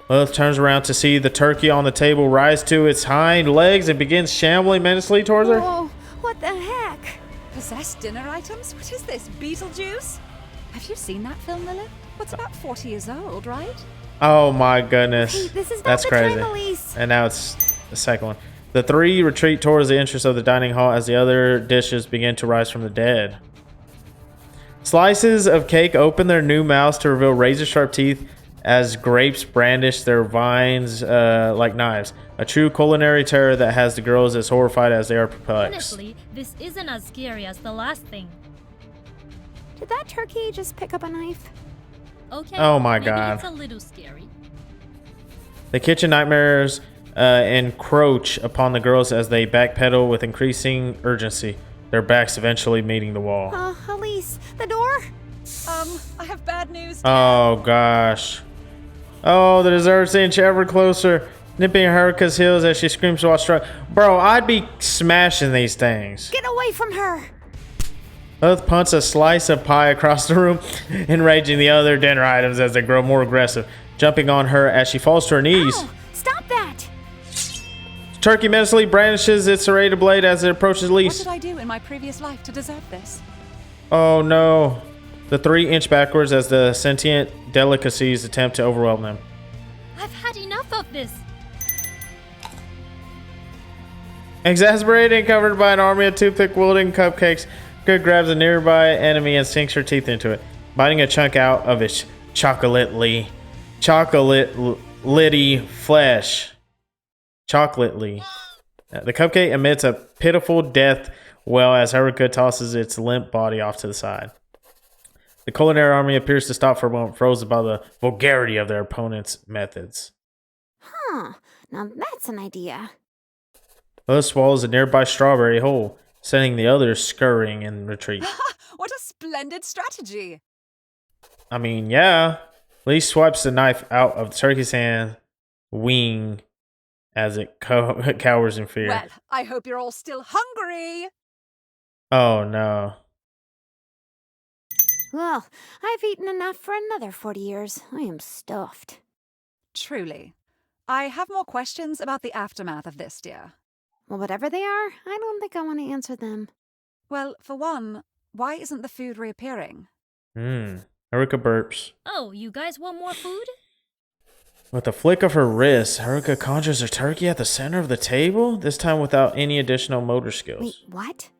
Lilith turns around to see the turkey on the table rise to its hind legs and begins shambling menacingly towards her. Whoa, what the heck? Possessed dinner items? What is this, Beetlejuice? Have you seen that film, Lilith? What's about 40 years old, right? Oh my goodness. Hey, this is not That's the crazy. time, Elise. And now it's the second one. The three retreat towards the entrance of the dining hall as the other dishes begin to rise from the dead. Slices of cake open their new mouths to reveal razor-sharp teeth as grapes brandish their vines like knives. A true culinary terror that has the girls as horrified as they are perplexed. Honestly, this isn't as scary as the last thing. Did that turkey just pick up a knife? Okay. Oh my maybe God. It's a little scary. The kitchen nightmares encroach upon the girls as they backpedal with increasing urgency, their backs eventually meeting the wall. Elise, the door? I have bad news. Oh gosh. Oh, the dessert's inch ever closer, nipping Haruka's heels as she screams while struck. Bro, I'd be smashing these things. Get away from her! Lilith punts a slice of pie across the room, enraging the other dinner items as they grow more aggressive, jumping on her as she falls to her knees. Ow, stop that! Turkey menacingly brandishes its serrated blade as it approaches What Lise. did I do in my previous life to deserve this? Oh no. The three inch backwards as the sentient delicacies attempt to overwhelm them. I've had enough of this. Exasperated and covered by an army of toothpick wielding cupcakes, Good grabs a nearby enemy and sinks her teeth into it, biting a chunk out of its chocolatey flesh. Chocolately. The cupcake emits a pitiful death wail as Haruka tosses its limp body off to the side. The culinary army appears to stop for a moment, frozen by the vulgarity of their opponent's methods. Huh, now that's an idea. Lilith swallows a nearby strawberry whole, sending the others scurrying in retreat. What a splendid strategy! I mean, yeah. Lee swipes the knife out of the turkey's hand, wing, as it cowers in fear. Well, I hope you're all still hungry! Oh no. Well, I've eaten enough for another 40 years. I am stuffed. Truly. I have more questions about the aftermath of this, dear. Well, whatever they are, I don't think I want to answer them. Well, for one, why isn't the food reappearing? Haruka burps. Oh, you guys want more food? With a flick of her wrist, Haruka conjures a turkey at the center of the table, this time without any additional motor skills. Wait, what?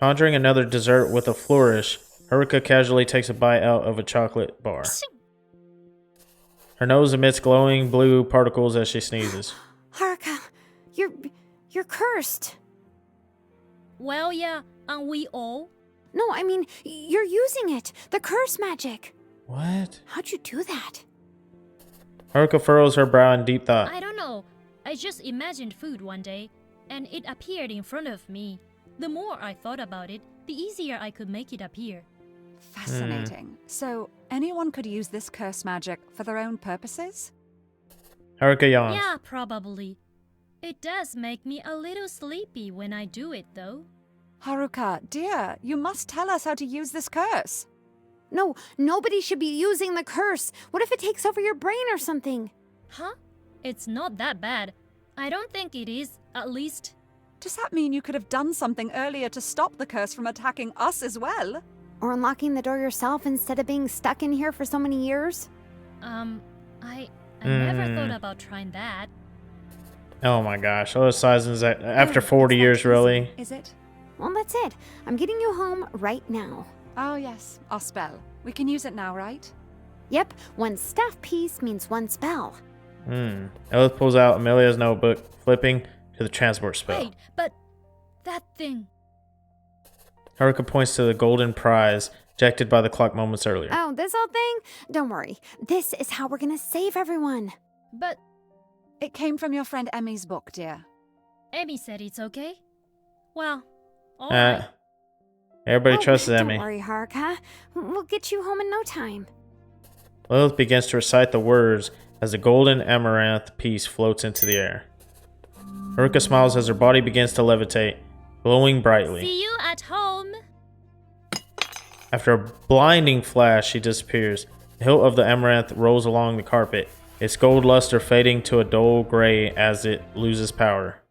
Conjuring another dessert with a flourish, Haruka casually takes a bite out of a chocolate bar. Her nose emits glowing blue particles as she sneezes. Haruka, you're cursed. Well, yeah, aren't we all? No, I mean, you're using it. The curse magic. What? How'd you do that? Haruka furrows her brow in deep thought. I don't know. I just imagined food one day, and it appeared in front of me. The more I thought about it, the easier I could make it appear. Fascinating. So, anyone could use this curse magic for their own purposes? Haruka yawns. Yeah, probably. It does make me a little sleepy when I do it, though. Haruka, dear, you must tell us how to use this curse. No, nobody should be using the curse. What if it takes over your brain or something? Huh? It's not that bad. I don't think it is, at least. Does that mean you could have done something earlier to stop the curse from attacking us as well? Or unlocking the door yourself instead of being stuck in here for so many years? I never thought about trying that. Oh my gosh. All those sizes after 40 It's years, not really? easy, is it? Well, that's it. I'm getting you home right now. Oh, yes, our spell. We can use it now, right? Yep, one staff piece means one spell. Elith pulls out Amelia's notebook, flipping to the transport spell. Wait, but that thing. Haruka points to the golden prize ejected by the clock moments earlier. Oh, this old thing? Don't worry. This is how we're gonna save everyone. But It came from your friend Emmy's book, dear. Emmy said it's okay. Well, alright. Everybody trusts don't Emmy. worry, Haruka. We'll get you home in no time. Lilith begins to recite the words as the golden amaranth piece floats into the air. Haruka smiles as her body begins to levitate, glowing brightly. See you at home. After a blinding flash, she disappears. The hilt of the amaranth rolls along the carpet, its gold luster fading to a dull gray as it loses power.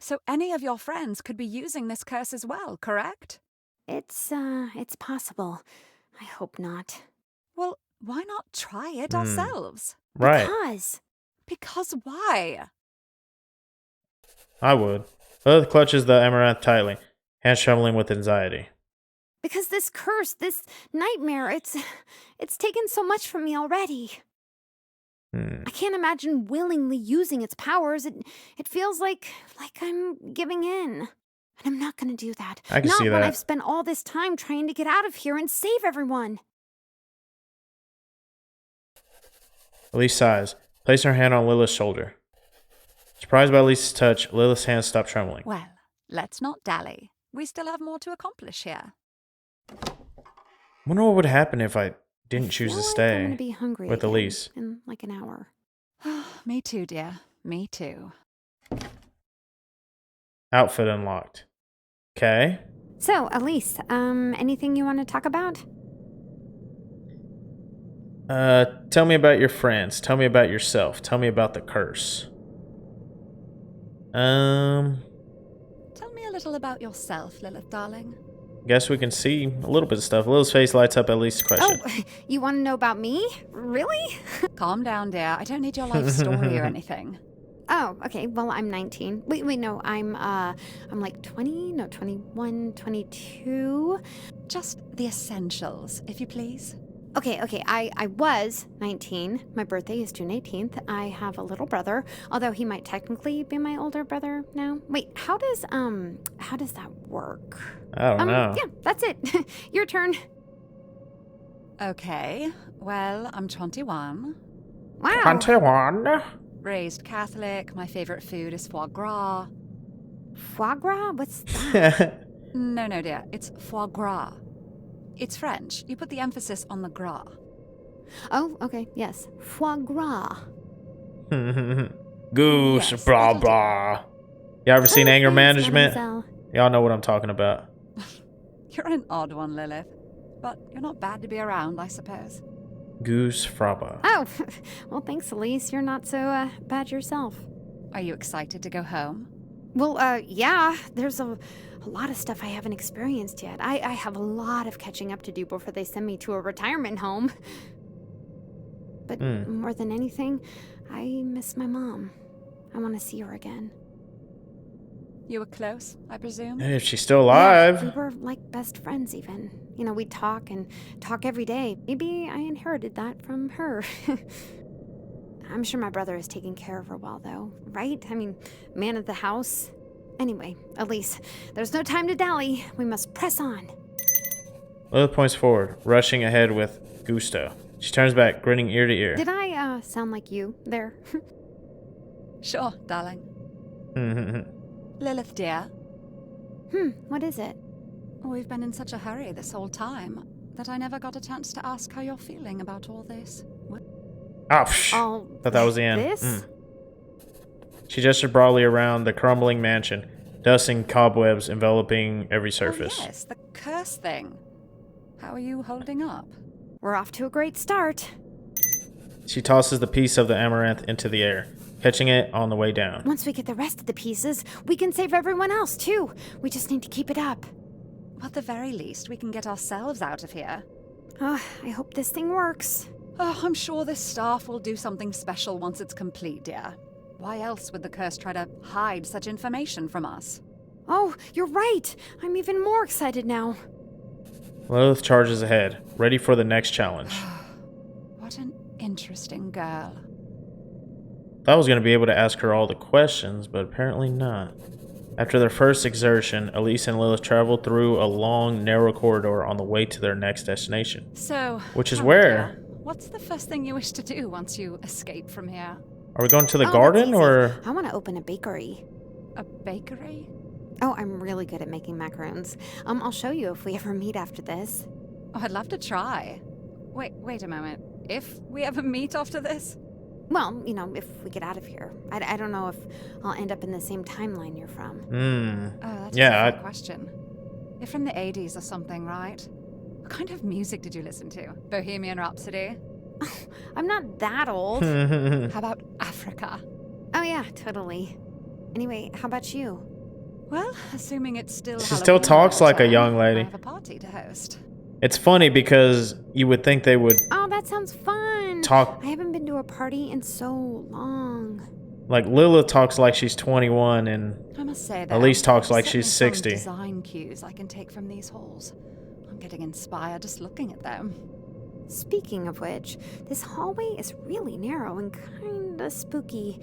So any of your friends could be using this curse as well, correct? It's possible. I hope not. Well, why not try it ourselves? Right. Because why? I would. Lilith clutches the amaranth tightly, hands trembling with anxiety. Because this curse, this nightmare, it's taken so much from me already. I can't imagine willingly using its powers. It feels like I'm giving in. And I'm not going to do that. I can see Not when that. I've spent all this time trying to get out of here and save everyone. Elise sighs, Placing her hand on Lilith's shoulder. Surprised by Lisa's touch, Lilith's hand stopped trembling. Well, let's not dally. We still have more to accomplish here. Wonder what would happen if I didn't I choose feel to like I'm stay gonna be hungry with again Elise. in like an hour. Me too, dear. Me too. Outfit unlocked. Okay. So, Elise, anything you want to talk about? Tell me about your friends. Tell me about yourself. Tell me about the curse. Tell me a little about yourself, Lilith, darling. Guess we can see a little bit of stuff. Lilith's face lights up at Elise's question. Oh, you want to know about me? Really? Calm down, dear. I don't need your life story or anything. Oh, okay. Well, I'm 19. Wait, no, I'm like 20, no, 21, 22. Just the essentials, if you please. Okay, I was 19. My birthday is June 18th. I have a little brother, although he might technically be my older brother now. Wait, how does that work? I don't know. Yeah, that's it. Your turn. Okay. Well, I'm 21. Wow. 21. Raised Catholic. My favorite food is foie gras. Foie gras? What's that? No, dear. It's foie gras. It's French. You put the emphasis on the gras. Oh, okay. Yes. Foie gras. Goose, Yes, blah, that'll do. blah. Y'all ever seen Anger Thanks, Management? mademoiselle. Y'all know what I'm talking about. You're an odd one, Lilith. But you're not bad to be around, I suppose. Goose fraba. Oh, well, thanks, Elise. You're not so bad yourself. Are you excited to go home? Well, yeah. There's a lot of stuff I haven't experienced yet. I have a lot of catching up to do before they send me to a retirement home. But more than anything, I miss my mom. I want to see her again. You were close, I presume? Hey, if she's still Yeah, we alive. were like best friends even. You know, we'd talk every day. Maybe I inherited that from her. I'm sure my brother is taking care of her well, though, right? I mean, man of the house. Anyway, Elise, there's no time to dally. We must press on. Lilith points forward, rushing ahead with gusto. She turns back, grinning ear to ear. Did I sound like you there? Sure, darling. Lilith, dear. What is it? We've been in such a hurry this whole time that I never got a chance to ask how you're feeling about all this. What? Oh, psh. All Thought that was the end. this? She gestured broadly around the crumbling mansion, dust and cobwebs enveloping every Oh, surface. yes, the curse thing. How are you holding up? We're off to a great start. She tosses the piece of the amaranth into the air, catching it on the way down. Once we get the rest of the pieces, we can save everyone else, too. We just need to keep it up. At the very least, we can get ourselves out of here. Oh, I hope this thing works. Oh, I'm sure this staff will do something special once it's complete, dear. Why else would the curse try to hide such information from us? Oh, you're right. I'm even more excited now. Lilith charges ahead, ready for the next challenge. What an interesting girl. Thought I was going to be able to ask her all the questions, but apparently not. After their first exertion, Elise and Lilith traveled through a long, narrow corridor on the way to their next destination. So, Which is Carol, where? dear, what's the first thing you wish to do once you escape from here? Are we going to the Oh, garden, that's easy. or...? I want to open a bakery. A bakery? Oh, I'm really good at making macaroons. I'll show you if we ever meet after this. Oh, I'd love to try. Wait a moment. If we ever meet after this? Well, you know, if we get out of here. I don't know if I'll end up in the same timeline you're from. Oh, that's Yeah, a good question. You're from the 80s or something, right? What kind of music did you listen to? Bohemian Rhapsody? I'm not that old. How about Africa? Oh, yeah, totally. Anyway, how about you? Well, assuming it's still She still Halloween talks like a time, young lady. I have a party to host. It's funny because you would think they would Oh, that sounds fun. talk... I haven't been to a party in so long. Like, Lilith talks like she's 21, and I must say that Elise talks like certainly she's some 60. Design cues I can take from these halls. I'm getting inspired just looking at them. Speaking of which, this hallway is really narrow and kinda spooky.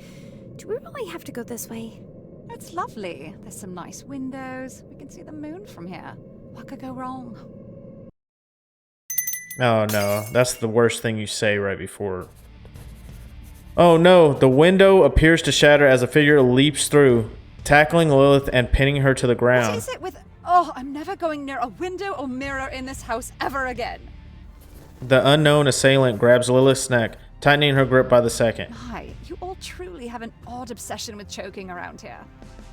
Do we really have to go this way? It's lovely. There's some nice windows. We can see the moon from here. What could go wrong? Oh no, that's the worst thing you say right before Oh no, the window appears to shatter as a figure leaps through, tackling Lilith and pinning her to the What ground. is it with... Oh, I'm never going near a window or mirror in this house ever again. The unknown assailant grabs Lilith's neck, tightening her grip by the second. Hi, you all truly have an odd obsession with choking around here.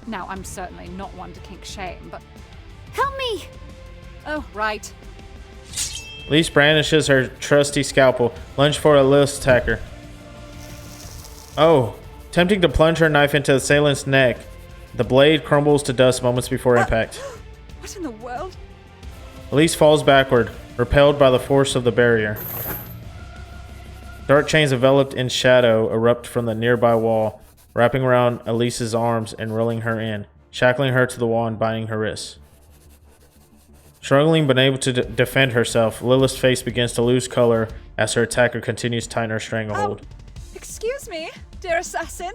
Now, I'm certainly not one to kink shame, but... Help me! Oh, right. Lise brandishes her trusty scalpel, lunge for a Lilith's attacker. Oh, attempting to plunge her knife into the assailant's neck, the blade crumbles to dust moments before impact. What in the world? Elise falls backward, repelled by the force of the barrier. Dark chains enveloped in shadow erupt from the nearby wall, wrapping around Elise's arms and reeling her in, shackling her to the wall and binding her wrists. Struggling but unable to defend herself, Lilith's face begins to lose color as her attacker continues to tighten her stranglehold. Excuse me, dear assassin.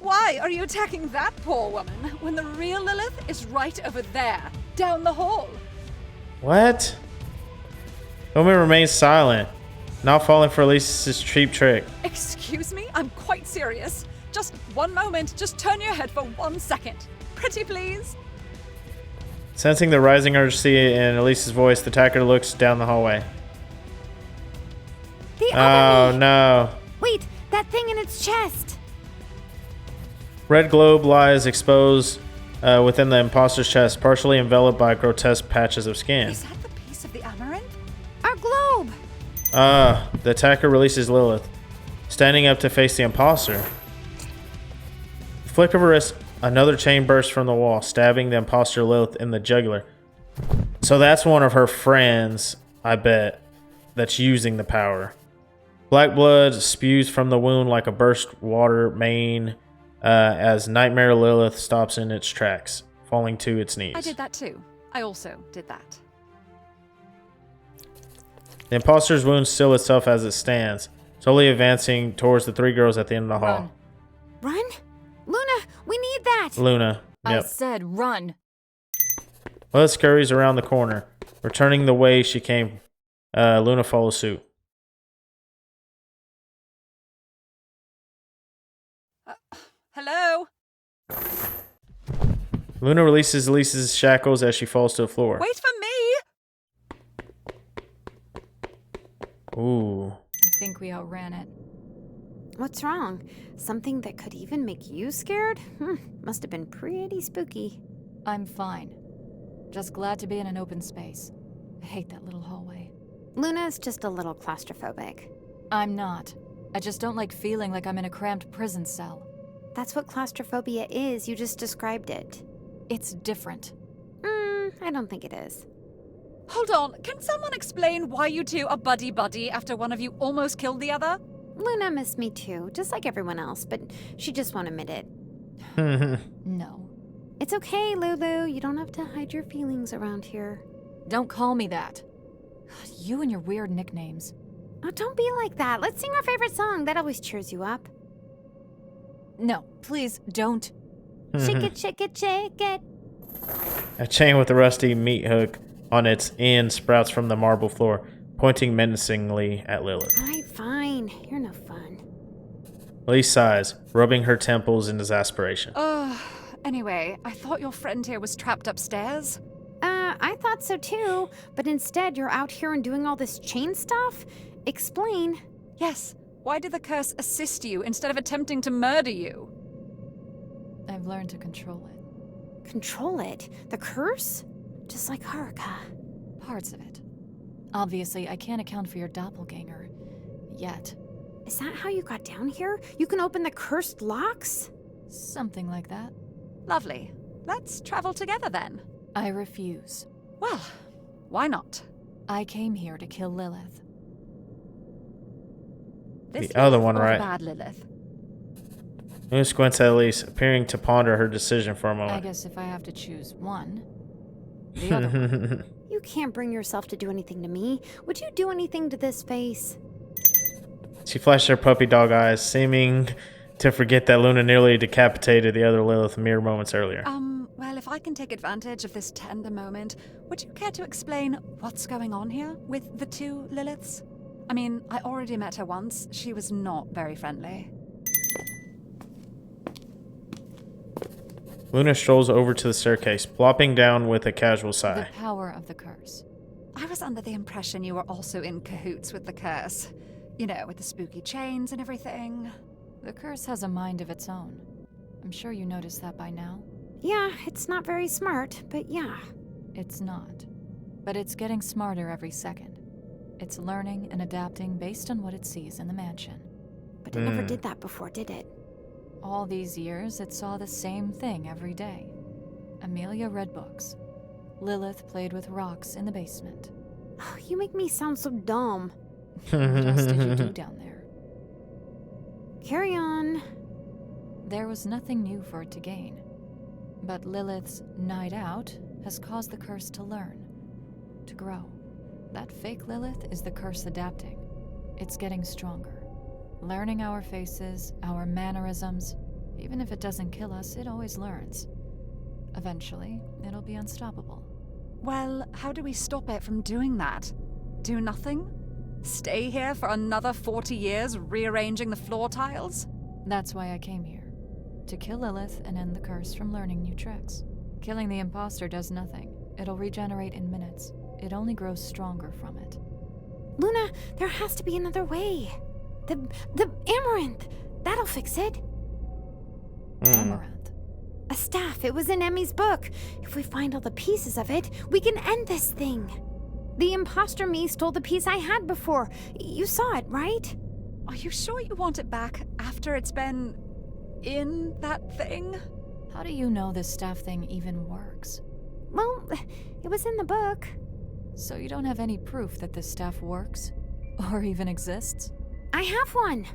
Why are you attacking that poor woman when the real Lilith is right over there, down the hall? What? The woman remains silent, not falling for Elise's cheap trick. Excuse me, I'm quite serious. Just one moment, just turn your head for 1 second. Pretty please? Sensing the rising urgency in Elise's voice, the attacker looks down the hallway. The Oh other me. no. Wait, that thing in its chest. Red globe lies exposed within the imposter's chest, partially enveloped by grotesque patches of skin. Is that the piece of the amaranth? Our globe. The attacker releases Lilith, standing up to face the imposter. Flick of her wrist, another chain bursts from the wall, stabbing the imposter Lilith in the jugular. So that's one of her friends, I bet, that's using the power. Black blood spews from the wound like a burst water main as Nightmare Lilith stops in its tracks, falling to its knees. I did that too. I also did that. The imposter's wound still itself as it stands, slowly advancing towards the three girls at the end of the hall. Run? Luna, we need that. Luna. I Yep. said run. Lilith scurries around the corner, returning the way she came. Luna follows suit. Hello? Luna releases Elise's shackles as she falls to the floor. Wait for me! Ooh. I think we outran it. What's wrong? Something that could even make you scared? Must have been pretty spooky. I'm fine. Just glad to be in an open space. I hate that little hallway. Luna's just a little claustrophobic. I'm not. I just don't like feeling like I'm in a cramped prison cell. That's what claustrophobia is. You just described it. It's different. I don't think it is. Hold on, can someone explain why you two are buddy-buddy after one of you almost killed the other? Luna missed me too, just like everyone else, but she just won't admit it. No. It's okay, Lulu. You don't have to hide your feelings around here. Don't call me that. God, you and your weird nicknames. Oh, don't be like that. Let's sing our favorite song. That always cheers you up. No, please don't. Shake it, shake it, shake it. A chain with a rusty meat hook on its end sprouts from the marble floor, pointing menacingly at Lilith. Alright, fine. You're no fun. Elise sighs, rubbing her temples in exasperation. Anyway, I thought your friend here was trapped upstairs. I thought so too, but instead you're out here and doing all this chain stuff? Explain. Yes, why did the curse assist you instead of attempting to murder you? I've learned to control it. Control it? The curse? Just like Haruka. Parts of it. Obviously, I can't account for your doppelganger. Yet. Is that how you got down here? You can open the cursed locks? Something like that. Lovely. Let's travel together then. I refuse. Well, why not? I came here to kill Lilith. This The other Lilith one, or the right? Bad Lilith. Luna squints at Elise, appearing to ponder her decision for a I moment. guess if I have to choose one, the other one. You can't bring yourself to do anything to me. Would you do anything to this face? She flashed her puppy dog eyes, seeming to forget that Luna nearly decapitated the other Lilith mere moments earlier. Well, if I can take advantage of this tender moment, would you care to explain what's going on here with the two Liliths? I mean, I already met her once. She was not very friendly. Luna strolls over to the staircase, plopping down with a casual The sigh. power of the curse. I was under the impression you were also in cahoots with the curse. You know, with the spooky chains and everything. The curse has a mind of its own. I'm sure you noticed that by now. Yeah, it's not very smart, but yeah. It's not. But it's getting smarter every second. It's learning and adapting based on what it sees in the mansion. But it never did that before, did it? All these years, it saw the same thing every day. Amelia read books. Lilith played with rocks in the basement. Oh, you make me sound so dumb. What else did you do down there? Carry on. There was nothing new for it to gain. But Lilith's night out has caused the curse to learn, to grow. That fake Lilith is the curse adapting. It's getting stronger. Learning our faces, our mannerisms. Even if it doesn't kill us, it always learns. Eventually, it'll be unstoppable. Well, how do we stop it from doing that? Do nothing? Stay here for another 40 years rearranging the floor tiles? That's why I came here. To kill Lilith and end the curse from learning new tricks. Killing the imposter does nothing. It'll regenerate in minutes. It only grows stronger from it. Luna, there has to be another way. The amaranth. That'll fix it. Amaranth. A staff. It was in Emmy's book. If we find all the pieces of it, we can end this thing. The imposter me stole the piece I had before. You saw it, right? Are you sure you want it back after it's been in that thing? How do you know this staff thing even works? Well, it was in the book. So you don't have any proof that this staff works? Or even exists? I have one.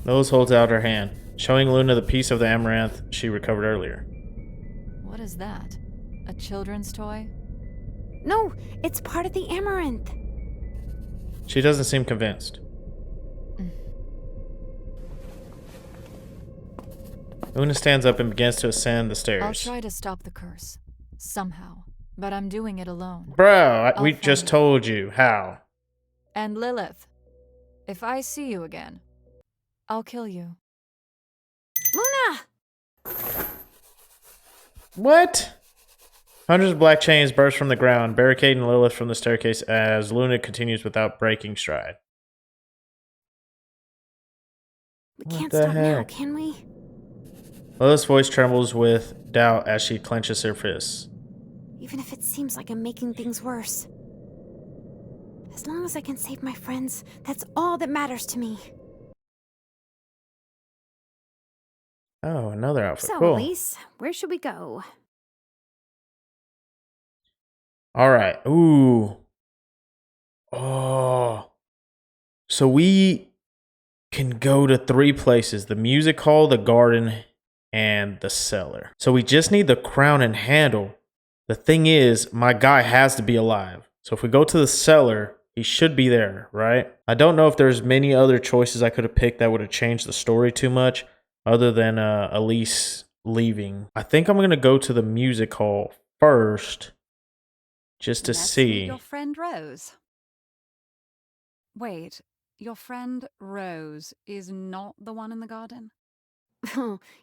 Lilith holds out her hand, showing Luna the piece of the amaranth she recovered earlier. What is that? A children's toy? No, it's part of the amaranth. She doesn't seem convinced. Luna stands up and begins to ascend the stairs. I'll try to stop the curse. Somehow. But I'm doing it alone. Bro, we I'll just find told you. How? And Lilith, if I see you again, I'll kill you. Luna! What? Hundreds of black chains burst from the ground, barricading Lilith from the staircase as Luna continues without breaking stride. We What can't the stop now, heck? can we? Lilith's voice trembles with doubt as she clenches her fists. Even if it seems like I'm making things worse. As long as I can save my friends, that's all that matters to me. Oh, another outfit. So, Cool. Elise, where should we go? All right. Ooh. Oh. So we can go to 3 places: the music hall, the garden, and the cellar. So we just need the crown and handle. The thing is, my guy has to be alive. So if we go to the cellar, he should be there, right? I don't know if there's many other choices I could have picked that would have changed the story too much, other than Elise leaving. I think I'm going to go to the music hall first, just to Let's see. meet your friend Rose. Wait, your friend Rose is not the one in the garden?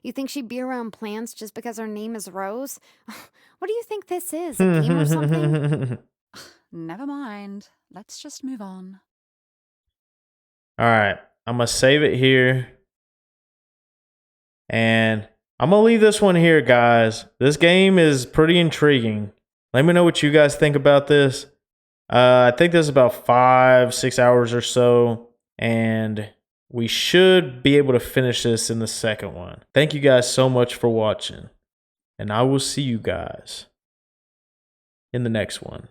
You think she'd be around plants just because her name is Rose? What do you think this is, a game or something? Never mind. Let's just move on. All right, I'm going to save it here. And I'm going to leave this one here, guys. This game is pretty intriguing. Let me know what you guys think about this. I think this is about 5-6 hours or so. And we should be able to finish this in the second one. Thank you guys so much for watching. And I will see you guys in the next one.